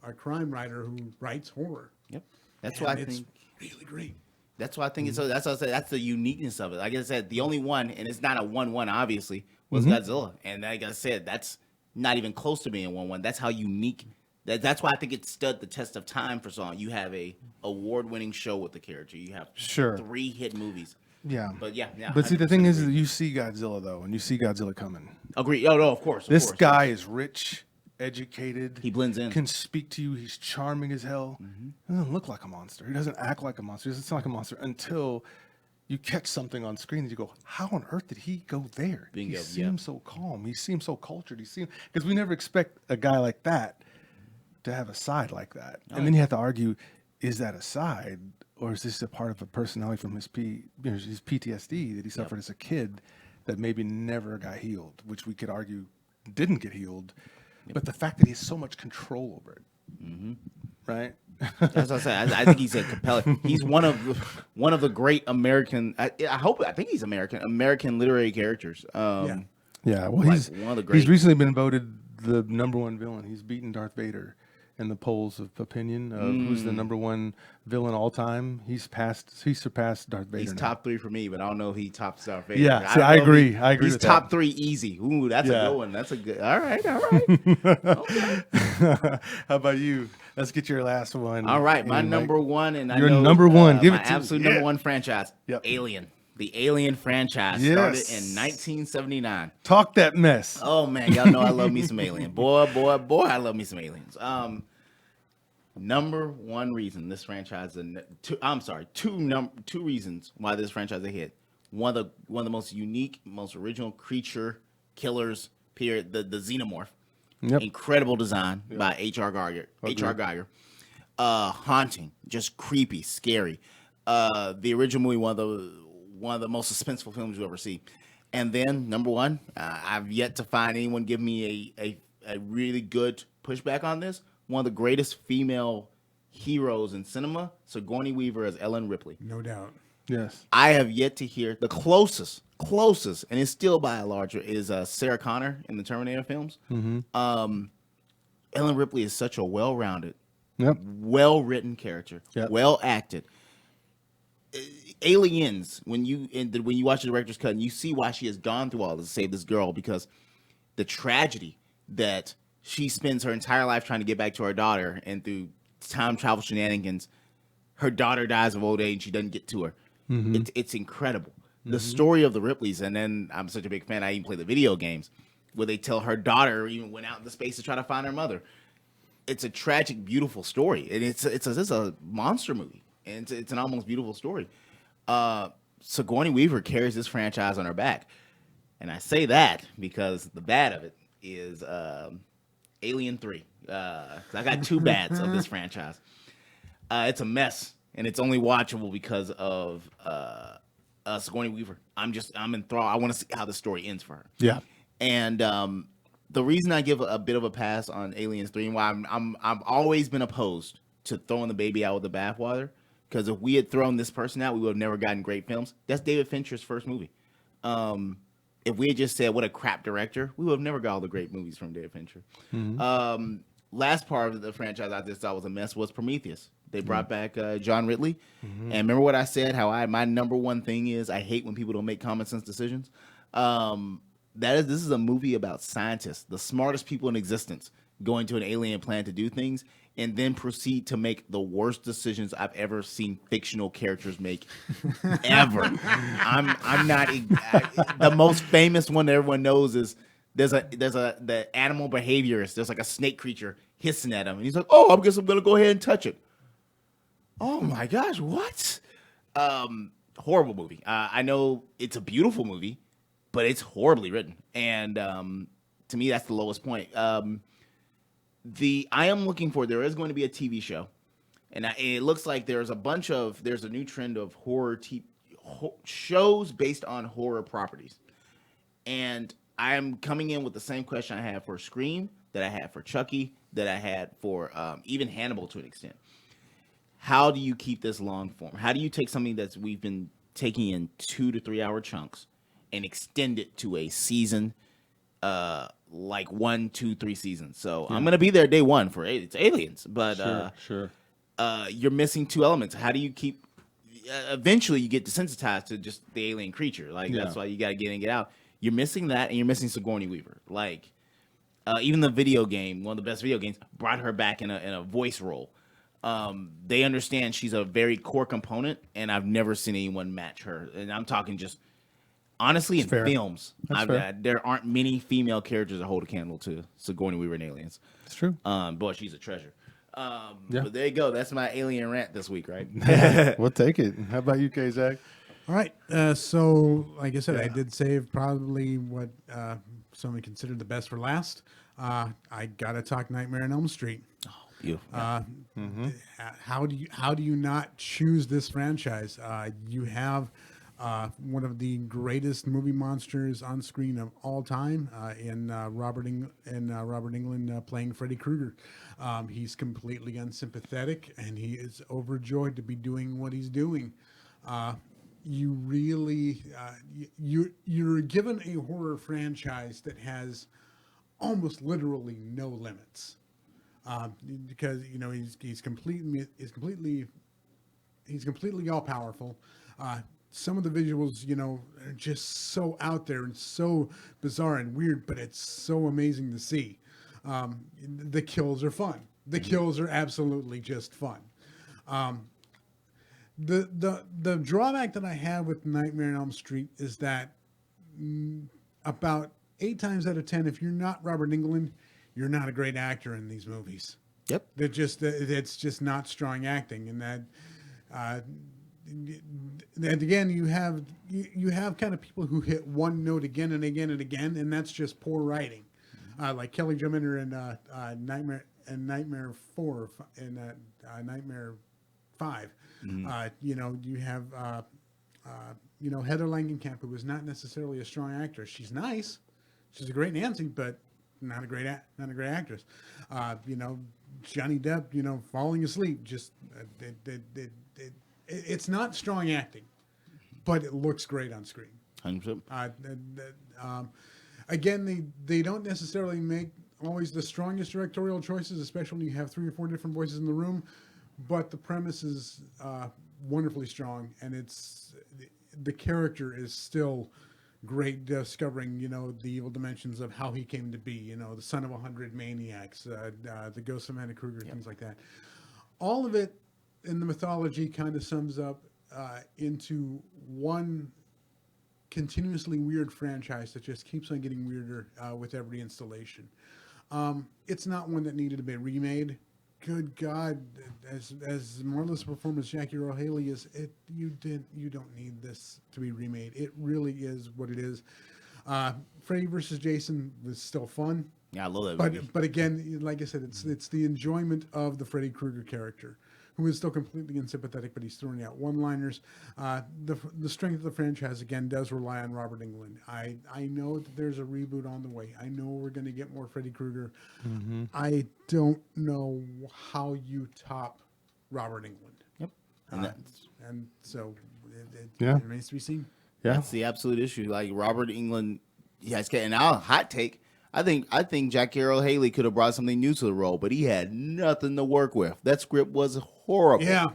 a crime writer who writes horror. Yep. That's why I think really great. That's why I think it's so. That's what I said. That's the uniqueness of it. Like I said, the only one, and it's not a 1-1, obviously, was Godzilla. And like I said, that's not even close to being 1-1. That's how unique. That's why I think it stood the test of time for so long. You have a award-winning show with the character. You have 3 hit movies. Yeah. But yeah. But see, the thing is that you see Godzilla, though, and you see Godzilla coming. Agree. Oh, no, of course. This guy is rich educated. He blends in. Can speak to you. He's charming as hell. He doesn't look like a monster. He doesn't act like a monster. He doesn't sound like a monster until you catch something on screen and you go, how on earth did he go there? Bingo, He seems so calm. He seems so cultured. Because we never expect a guy like that to have a side like that. And then you have to argue, is that a side or is this a part of a personality from his his PTSD that he suffered as a kid that maybe never got healed, which we could argue didn't get healed. But the fact that he has so much control over it, right? As I said, I think he's a compelling. He's one of the great American. I think he's American literary characters. Yeah. Well, he's one of the great. He's recently been voted the #1 villain. He's beaten Darth Vader in the polls of opinion of who's the #1 villain all time. He's surpassed Darth Vader. He's now. top 3 for me, but I don't know if he tops Darth Vader. Yeah, I agree. I agree. He's with top that. 3 easy. Ooh, that's a good one. That's a good. All right. Okay. How about you? Let's get your last one. All right, my And, number one, and your I know #1. Give my it to absolute me. #1 franchise, Yep. Alien. The Alien franchise started in 1979. Talk that mess. Oh man, y'all know I love me some Alien. Boy, I love me some Aliens. Number one reason this franchise, two reasons why this franchise is a hit. One of the most unique, most original creature killers. Period. The xenomorph. Yep. Incredible design by H.R. Geiger. Haunting, just creepy, scary. The original movie, one of the most suspenseful films you ever see. And then number one, I've yet to find anyone give me a really good pushback on this. One of the greatest female heroes in cinema, Sigourney Weaver as Ellen Ripley. No doubt. Yes. I have yet to hear the closest, and it's still by a larger, is Sarah Connor in the Terminator films. Ellen Ripley is such a well-rounded, well-written character, well acted. Aliens, when you watch the director's cut and you see why she has gone through all this to save this girl, because the tragedy that she spends her entire life trying to get back to her daughter, and through time travel shenanigans, her daughter dies of old age and she doesn't get to her. It's incredible. The story of the Ripleys, and then I'm such a big fan, I even play the video games, where they tell her daughter even went out into space to try to find her mother. It's a tragic, beautiful story. And it's a monster movie. And it's an almost beautiful story. Sigourney Weaver carries this franchise on her back. And I say that because the bad of it is Alien 3. 'Cause I got 2 bads of this franchise. It's a mess, and it's only watchable because of Sigourney Weaver. I'm enthralled. I want to see how the story ends for her. Yeah. And the reason I give a bit of a pass on Aliens 3 and why I've always been opposed to throwing the baby out with the bathwater, because if we had thrown this person out, we would have never gotten great films. That's David Fincher's first movie. If we had just said, what a crap director, we would have never got all the great movies from David Fincher. Last part of the franchise I just thought was a mess was Prometheus. They brought back John Ridley. And remember what I said, how my number one thing is I hate when people don't make common sense decisions. This is a movie about scientists, the smartest people in existence, going to an alien planet to do things, and then proceed to make the worst decisions I've ever seen fictional characters make, ever. I'm not the most famous one that everyone knows is the animal behaviorist. There's like a snake creature hissing at him, and he's like, "Oh, I guess I'm gonna go ahead and touch it." Oh my gosh, what? Horrible movie. I know it's a beautiful movie, but it's horribly written, and to me, that's the lowest point. I am looking for. There is going to be a TV show, and it looks like there's a new trend of horror shows based on horror properties, and I am coming in with the same question I had for Scream, that I had for Chucky, that I had for even Hannibal to an extent. How do you keep this long form? How do you take something that we've been taking in 2 to 3 hour chunks and extend it to a season? Like 1, 2, 3 seasons. So I'm gonna be there day one for it's Aliens, but Sure. You're missing 2 elements. How do you keep? Eventually, you get desensitized to just the alien creature. That's why you got to get in and get out. You're missing that, and you're missing Sigourney Weaver. Even the video game, one of the best video games, brought her back in a voice role. They understand she's a very core component, and I've never seen anyone match her. And I'm talking just Honestly, in fair. films, That's fair. there aren't many female characters that hold a candle to Sigourney Weaver in Aliens. It's true. Boy, she's a treasure. Yeah. But there you go. That's my alien rant this week, right? We'll take it. How about you, Zach? All right. So, like I said, I did save probably what some would consider the best for last. I gotta talk Nightmare on Elm Street. Beautiful. How do you not choose this franchise? You have one of the greatest movie monsters on screen of all time in Robert Englund playing Freddy Krueger. He's completely unsympathetic, and he is overjoyed to be doing what he's doing. You really you're given a horror franchise that has almost literally no limits, because he's completely all powerful. Some of the visuals, are just so out there and so bizarre and weird, but it's so amazing to see. The kills are fun. The kills are absolutely just fun. The drawback that I have with Nightmare on Elm Street is that about 8 times out of 10, if you're not Robert Englund, you're not a great actor in these movies. Yep. It's just not strong acting, and that. And again, you have kind of people who hit one note again and again and again, and that's just poor writing. Like Kelly Jo Minter in Nightmare 4 and Nightmare 5. You have Heather Langenkamp, who was not necessarily a strong actress. She's nice, she's a great Nancy, but not a great actress. Johnny Depp, falling asleep, just it's not strong acting, but it looks great on screen. 100%. Again, they don't necessarily make always the strongest directorial choices, especially when you have 3 or 4 different voices in the room. But the premise is wonderfully strong, and the character is still great, discovering the evil dimensions of how he came to be. The son of 100 maniacs, the ghost of Anna Kruger, things like that. All of it in the mythology kind of sums up into one continuously weird franchise that just keeps on getting weirder with every installation. It's not one that needed to be remade. Good God, as marvelous a performance Jackie Earle Haley is, you don't need this to be remade. It really is what it is. Freddy versus Jason was still fun. Yeah, I love that. But again, like I said, it's the enjoyment of the Freddy Krueger character, who is still completely unsympathetic, but he's throwing out one-liners. The strength of the franchise, again, does rely on Robert Englund. I know that there's a reboot on the way. I know we're going to get more Freddy Krueger. Mm-hmm. I don't know how you top Robert Englund. Yep. And so it remains to be seen. Yeah. That's the absolute issue. Like Robert Englund, and now hot take. I think Jackie Earle Haley could have brought something new to the role, but he had nothing to work with. That script was horrible. Yeah.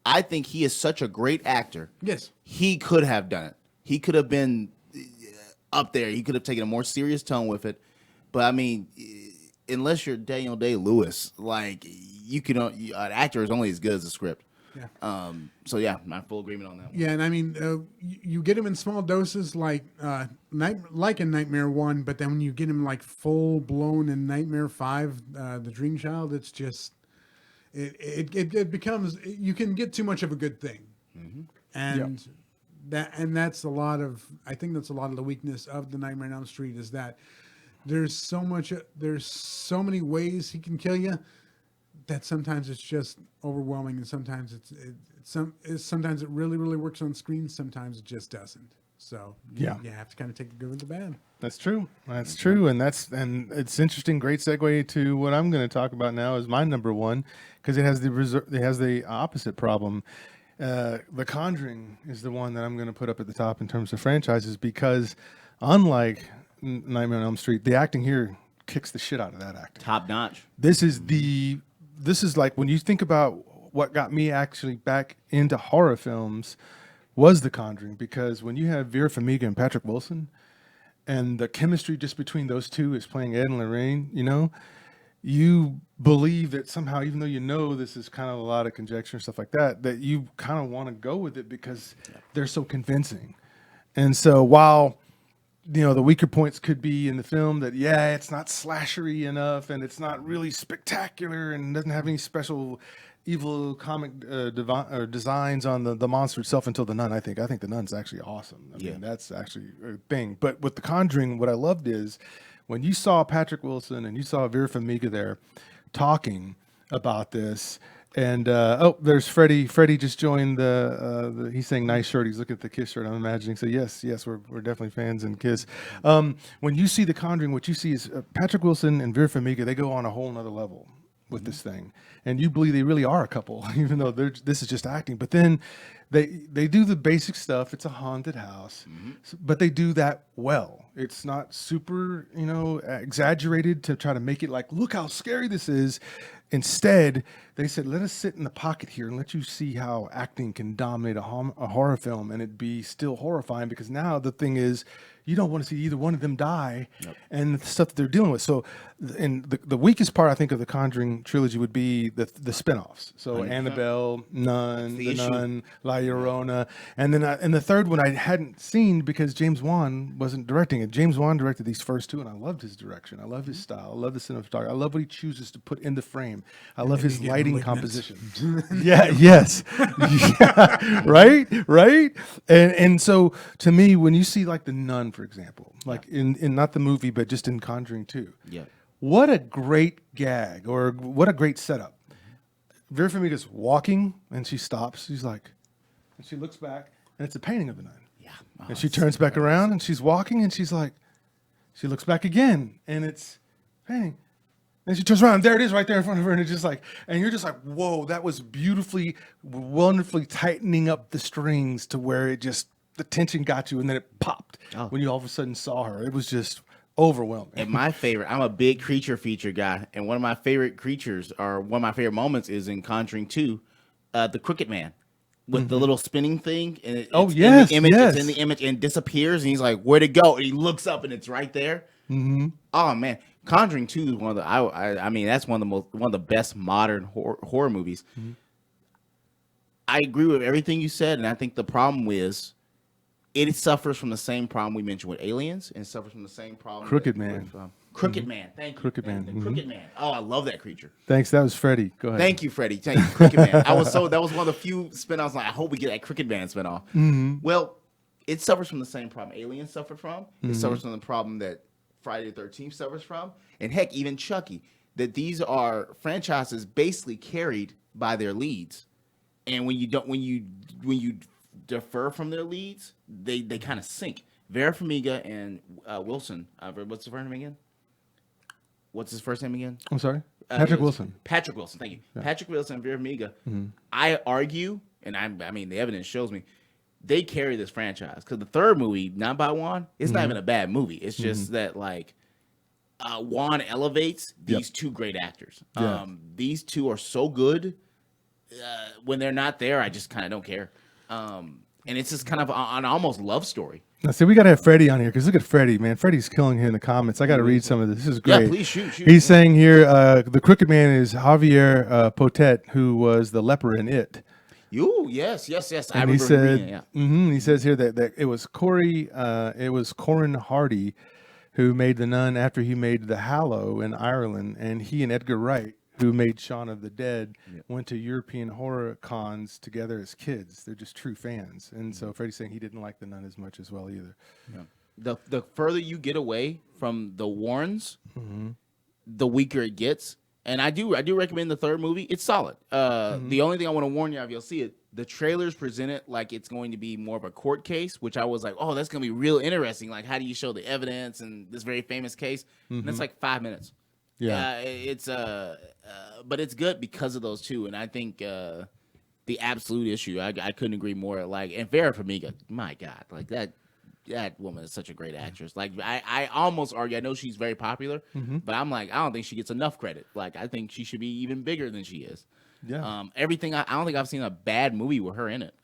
I think he is such a great actor. Yes. He could have done it. He could have been up there. He could have taken a more serious tone with it. But I mean, unless you're Daniel Day-Lewis, like an actor is only as good as the script. Yeah. So yeah, I'm in full agreement on that one. Yeah, and I mean, you get him in small doses, like in Nightmare 1, but then when you get him like full blown in Nightmare 5, the Dream Child, it's just it becomes, you can get too much of a good thing, and that's a lot of, I think that's a lot of the weakness of the Nightmare on Elm Street, is that there's so many ways he can kill you, that sometimes it's just overwhelming, and sometimes sometimes it really, really works on screen. Sometimes it just doesn't. So you have to kind of take the good with the bad. That's true. That's true, and it's interesting. Great segue to what I'm going to talk about now is my number one, because it has the opposite problem. The Conjuring is the one that I'm going to put up at the top in terms of franchises, because unlike Nightmare on Elm Street, the acting here kicks the shit out of that acting. Top notch. This is like, when you think about what got me actually back into horror films was The Conjuring, because when you have Vera Farmiga and Patrick Wilson, and the chemistry just between those two is playing Ed and Lorraine, you believe that somehow, even though this is kind of a lot of conjecture and stuff like that, that you kind of want to go with it because they're so convincing. And so while the weaker points could be in the film that, it's not slashery enough and it's not really spectacular and doesn't have any special evil comic designs on the monster itself until The Nun. I think The Nun's actually awesome. I mean, that's actually a thing. But with The Conjuring, what I loved is when you saw Patrick Wilson and you saw Vera Farmiga there talking about this. And there's Freddie. Freddie just joined he's saying nice shirt. He's looking at the Kiss shirt, I'm imagining. So yes, we're definitely fans and Kiss. When you see The Conjuring, what you see is Patrick Wilson and Vera Farmiga. They go on a whole nother level with this thing, and you believe they really are a couple, even though this is just acting. But then they do the basic stuff. It's a haunted house, but they do that well. It's not super, exaggerated to try to make it like, look how scary this is. Instead, they said, let us sit in the pocket here and let you see how acting can dominate a horror film and it be still horrifying, because now the thing is, you don't want to see either one of them die and the stuff that they're dealing with. So, and the weakest part, I think, of the Conjuring trilogy would be the spinoffs. So Annabelle, Nun, The Nun, La Llorona. And then and the third one I hadn't seen because James Wan wasn't directing it. James Wan directed these first two, and I loved his direction. I love his style. I love the cinematography. I love what he chooses to put in the frame. I love his lighting composition. Yes. Right? And so to me, when you see like The Nun, for example, like in not the movie, but just in Conjuring 2. Yeah. What a great gag, or what a great setup. Vera Farmiga's walking and she stops. She's like, and she looks back and it's a painting of the nun. Yeah. And she turns back around and she's walking and she's like, she looks back again and it's painting. And she turns around and there it is right there in front of her. And it's just like, and you're just like, whoa, that was beautifully, wonderfully tightening up the strings to where it just, the tension got you and then it popped when you all of a sudden saw her. It was just overwhelming. And my favorite, I'm a big creature feature guy, and one of my favorite creatures, or one of my favorite moments, is in Conjuring 2, the Crooked Man with the little spinning thing. And it's in the image, it's in the image and disappears, and he's like, "Where'd it go?" And he looks up, and it's right there. Oh man, Conjuring 2 is one of the I mean that's one of the best modern horror movies. I agree with everything you said, and I think the problem is, it suffers from the same problem we mentioned with Aliens, and suffers from the same problem. Crooked Man. Crooked Man. Thank you. Crooked Man. The Crooked Man. Oh, I love that creature. Thanks. That was Freddie. Go ahead. Thank you, Freddie. Thank you, Crooked Man. That was one of the few spinoffs. Like, I hope we get that Crooked Man spinoff. Well, it suffers from the same problem Aliens suffered from. It suffers from the problem that Friday the 13th suffers from, and heck, even Chucky. That these are franchises basically carried by their leads, and when you defer from their leads, they kind of sink. Vera Farmiga and Wilson. What's the first name again? What's his first name again? I'm sorry? Patrick Wilson. Patrick Wilson, thank you. Yeah. Patrick Wilson and Vera Farmiga. I argue, and I mean, the evidence shows me, they carry this franchise. Because the third movie, Not by Juan, it's not even a bad movie. It's just that, like, Juan elevates these two great actors. Yeah. These two are so good. When they're not there, I just kind of don't care. And it's just kind of an almost love story. Now, see, we got to have Freddie on here, because look at Freddie, man. Freddie's killing here in the comments. I got to read some of this. This is great. Yeah, please shoot. He's saying here, the Crooked Man is Javier Potet, who was the leper in It. Yes. And he said, he says here that it was Corin Hardy who made The Nun after he made The Hallow in Ireland, and he and Edgar Wright, who made Shaun of the Dead, went to European horror cons together as kids. They're just true fans. And so Freddie's saying he didn't like The Nun as much as well either. Yeah. The further you get away from the Warrens, the weaker it gets. And I do recommend the third movie. It's solid. The only thing I want to warn you of, you'll see it, the trailers present it like it's going to be more of a court case, which I was like, oh, that's going to be real interesting. Like, how do you show the evidence in this very famous case? And it's like 5 minutes. Yeah, but it's good because of those two, and I think the absolute issue, I couldn't agree more. Like, and Vera Farmiga, my God, like that woman is such a great actress. Like, I almost argue, I know she's very popular, but I'm like, I don't think she gets enough credit. Like, I think she should be even bigger than she is. Yeah. Everything. I don't think I've seen a bad movie with her in it.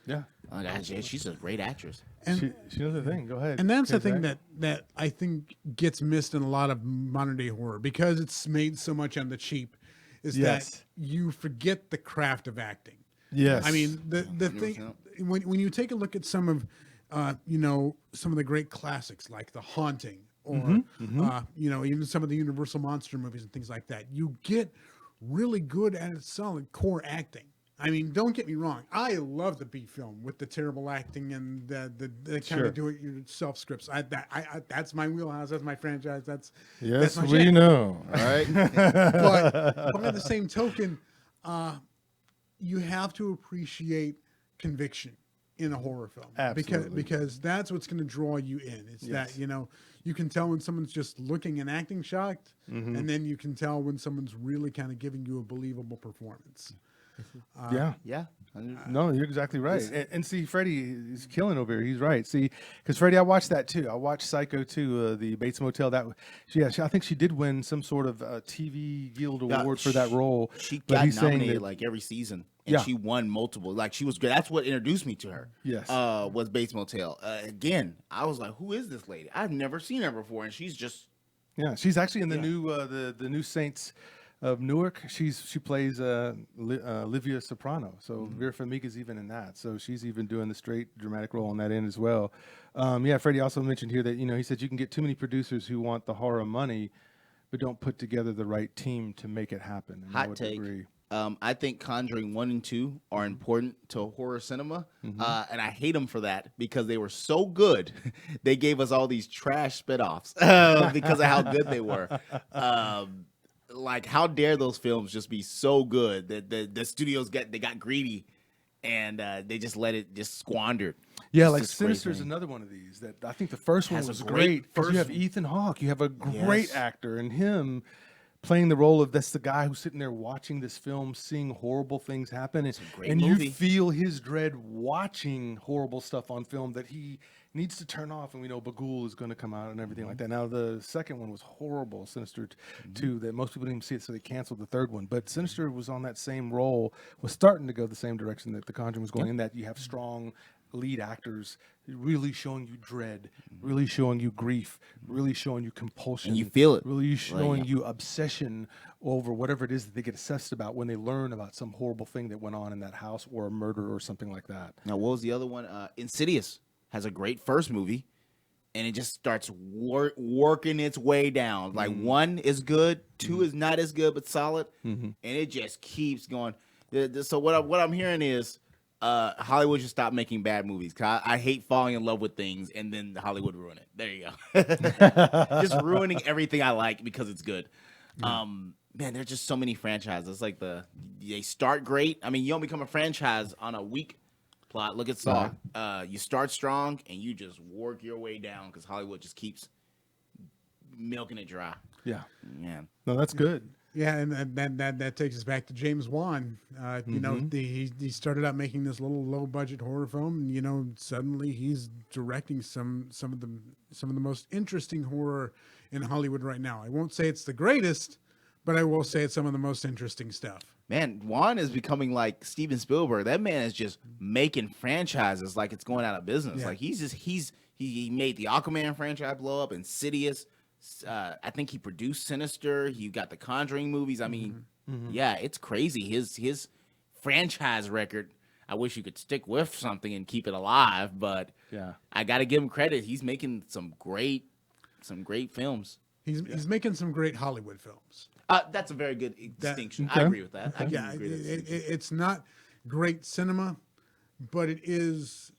Yeah. Like, she's a great actress. And she knows the thing. Go ahead. And that's the thing that I think gets missed in a lot of modern day horror, because it's made so much on the cheap, is that you forget the craft of acting. Yes. I mean, the thing, when you take a look at some of you know, some of the great classics like The Haunting or, you know, even some of the Universal Monster movies and things like that. You get really good at its solid core acting. I mean, don't get me wrong. I love the B film with the terrible acting and the kind Sure. of do-it-yourself scripts. That's my wheelhouse. That's my franchise. That's Yes, my we jam. know. All right. But by the same token, you have to appreciate conviction in a horror film. Absolutely. Because that's what's going to draw you in. It's Yes. that, you know, you can tell when someone's just looking and acting shocked, and then you can tell when someone's really kind of giving you a believable performance. Yeah. Yeah. No, you're exactly right. And see, Freddie is killing over here. He's right. See, because Freddie, I watched that too. I watched Psycho 2, the Bates Motel. I think she did win some sort of TV Guild Award for that role. She But got he's saying nominated that- like every season, and Yeah. she won multiple. Like she was good. That's what introduced me to her. Yes. Was Bates Motel. Again, I was like, who is this lady? I've never seen her before, and she's just Yeah, she's actually in the new the new Saints of Newark. She plays Livia Soprano. So Vera Farmiga's even in that. So she's even doing the straight dramatic role on that end as well. Yeah, Freddie also mentioned here that he said you can get too many producers who want the horror money, but don't put together the right team to make it happen. And I hot would take. agree. I think Conjuring 1 and 2 are important to horror cinema, and I hate them for that because they were so good. They gave us all these trash spinoffs because of how good they were. Like, how dare those films just be so good that the studios got greedy and they just let it just squander. Yeah, It's like just a great Sinister is thing. another one of these that I think the first one Has a was great great because you have first- Ethan Hawke. You have a great Yes. actor, and him playing the role of that's the guy who's sitting there watching this film, seeing horrible things happen, and, great and movie. you feel his dread watching horrible stuff on film that he needs to turn off. And we know Bagul is going to come out and everything like that. Now the second one was horrible, Sinister 2, that most people didn't even see it, so they canceled the third one. But Sinister was on that same role, was starting to go the same direction that The Conjuring was going in, that you have strong lead actors really showing you dread, really showing you grief, really showing you compulsion. And you feel it. Really showing yeah. you obsession over whatever it is that they get obsessed about when they learn about some horrible thing that went on in that house or a murder or something like that. Now, what was the other one? Insidious has a great first movie, and it just starts working its way down. Like 1 is good, 2 is not as good but solid, and it just keeps going. So what I'm hearing is Hollywood should stop making bad movies. 'Cause I hate falling in love with things and then Hollywood ruin it. There you go, just ruining everything I like because it's good. Man, there's just so many franchises. It's like they start great. I mean, you don't become a franchise on a week plot. Look at Saw. You start strong and you just work your way down because Hollywood just keeps milking it dry. Yeah. Man, No, that's good. Yeah, and that takes us back to James Wan. You know, he started out making this little low budget horror film, and you know, suddenly he's directing some of the most interesting horror in Hollywood right now. I won't say it's the greatest, but I will say it's some of the most interesting stuff. man, Juan is becoming like Steven Spielberg. That man is just making franchises like it's going out of business. Yeah. Like he made the Aquaman franchise blow up, Insidious. I think he produced Sinister. You got the Conjuring movies. I mean, yeah, it's crazy. His franchise record. I wish you could stick with something and keep it alive, but Yeah. I got to give him credit. He's making some great films. He's making some great Hollywood films. That's a very good distinction. okay. I agree with that. I can Yeah, agree with that. it's not great cinema, but it is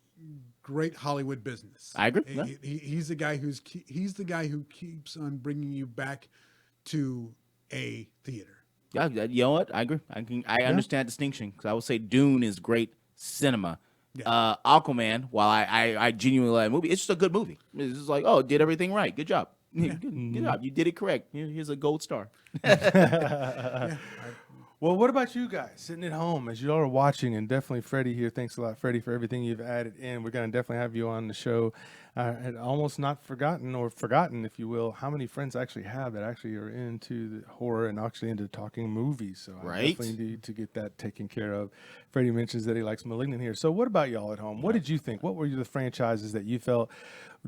great Hollywood business. I agree. Yeah. He's the guy who keeps on bringing you back to a theater. Yeah, you know what? I agree. I understand distinction because I would say Dune is great cinema. Yeah. Aquaman, while I genuinely like the movie, it's just a good movie. It's just like, oh, did everything right. Good job. Good job. You did it correct. Here's a gold star. Well, what about you guys sitting at home as you all are watching? And definitely Freddie here. Thanks a lot, Freddie, for everything you've added in. We're going to definitely have you on the show. And almost not forgotten, if you will, how many friends I actually have that actually are into the horror and actually into talking movies. So I Right. definitely need to get that taken care of. Freddie mentions that he likes Malignant here. So what about y'all at home? What did you think? What were the franchises that you felt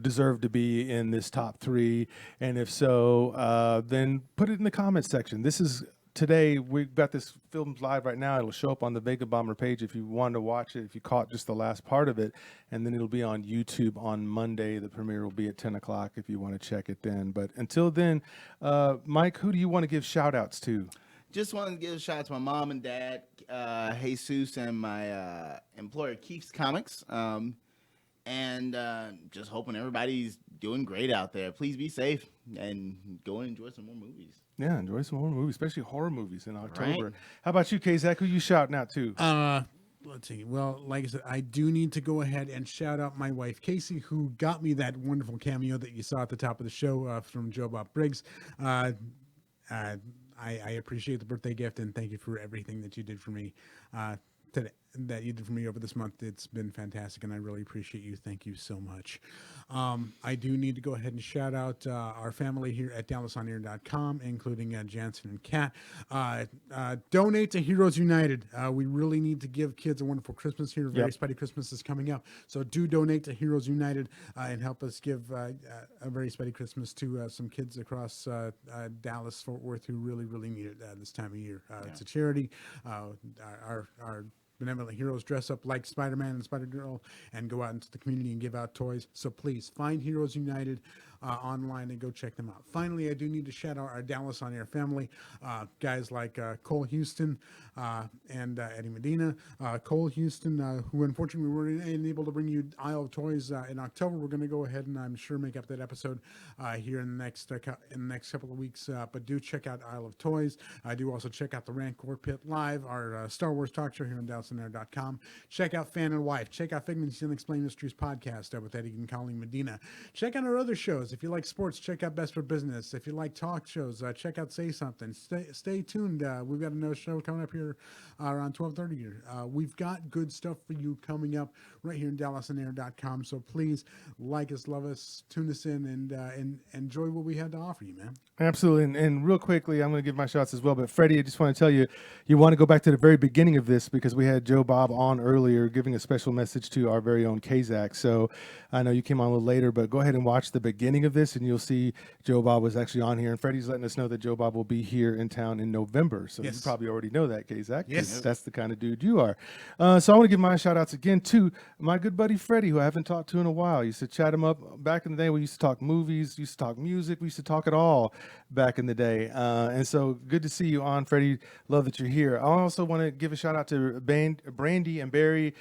deserved to be in this top 3? And if so, then put it in the comments section. This is today we've got this film live right now. It'll show up on the Vega Bomber page if you want to watch it, if you caught just the last part of it. And then it'll be on YouTube on Monday. The premiere will be at 10 o'clock if you want to check it then. But until then, Mike, who do you want to give shout outs to? Just wanted to give a shout out to my mom and dad, Jesus, and my employer, Keith's Comics. And just hoping everybody's doing great out there. Please be safe and go and enjoy some more movies. Yeah, enjoy some more movies, especially horror movies in October. Right. How about you, K-Zach? Who you shouting out to? Let's see. Well, like I said, I do need to go ahead and shout out my wife, Casey, who got me that wonderful cameo that you saw at the top of the show from Joe Bob Briggs. I appreciate the birthday gift, and thank you for everything that you did for me today, that you did for me over this month. It's been fantastic, and I really appreciate you. Thank you so much. I do need to go ahead and shout out our family here at DallasOnAir.com, including Jansen and Kat. Donate to Heroes United. We really need to give kids a wonderful Christmas here. Very Spidey Christmas is coming up. So do donate to Heroes United and help us give a very Spidey Christmas to some kids across Dallas, Fort Worth who really, really need it this time of year. It's a charity. Our benevolent heroes dress up like Spider-Man and Spider-Girl and go out into the community and give out toys. So please find Heroes United online and go check them out. Finally, I do need to shout out our Dallas On Air family, guys like Cole Houston and Eddie Medina. Cole Houston, who unfortunately we weren't able to bring you Isle of Toys in October. We're going to go ahead and I'm sure make up that episode here in the next couple of weeks. But do check out Isle of Toys. I do also check out the Rancor Pit Live, our Star Wars talk show here on DallasOnAir.com. Check out Fan and Wife. Check out Figments and Explain Mysteries podcast with Eddie and Colleen Medina. Check out our other shows. If you like sports, check out Best for Business. If you like talk shows, check out Say Something. Stay tuned. We've got another show coming up here around 12:30. We've got good stuff for you coming up right here in DallasOnAir.com. So please like us, love us, tune us in, and enjoy what we have to offer you, man. Absolutely. And real quickly, I'm going to give my shots as well. But Freddie, I just want to tell you, you want to go back to the very beginning of this because we had Joe Bob on earlier giving a special message to our very own K-Zach. So I know you came on a little later, but go ahead and watch the beginning of this and you'll see Joe Bob was actually on here. And Freddie's letting us know that Joe Bob will be here in town in November. So you probably already know that, K-Zach. Yes. That's the kind of dude you are. So I want to give my shout outs again to my good buddy Freddie, who I haven't talked to in a while. I used to chat him up back in the day. We used to talk movies, used to talk music. We used to talk it all back in the day. And so good to see you on, Freddie. Love that you're here. I also want to give a shout out to Brandy and Barry,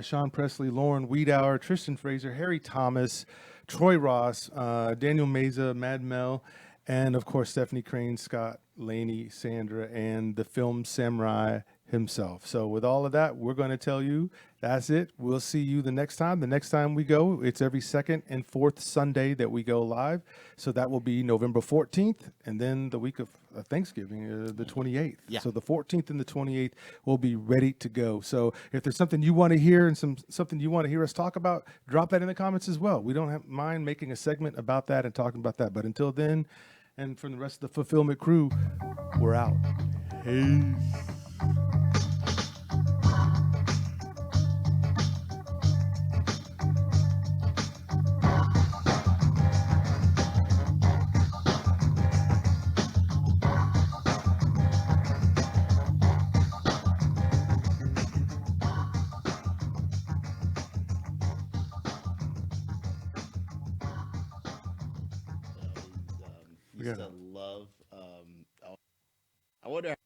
Sean Presley, Lauren Wiedauer, Tristan Fraser, Harry Thomas, Troy Ross, Daniel Meza, Mad Mel, and of course Stephanie Crane, Scott Laney, Sandra, and the Film Samurai himself. So with all of that, we're going to tell you that's it. We'll see you the next time. The next time we go, it's every second and fourth Sunday that we go live. So that will be November 14th, and then the week of Thanksgiving, the 28th. Yeah. So the 14th and the 28th will be ready to go. So if there's something you want to hear and something you want to hear us talk about, drop that in the comments as well. We don't mind making a segment about that and talking about that. But until then, and from the rest of the Fulfillment crew, we're out. Peace. Used to love. I wonder.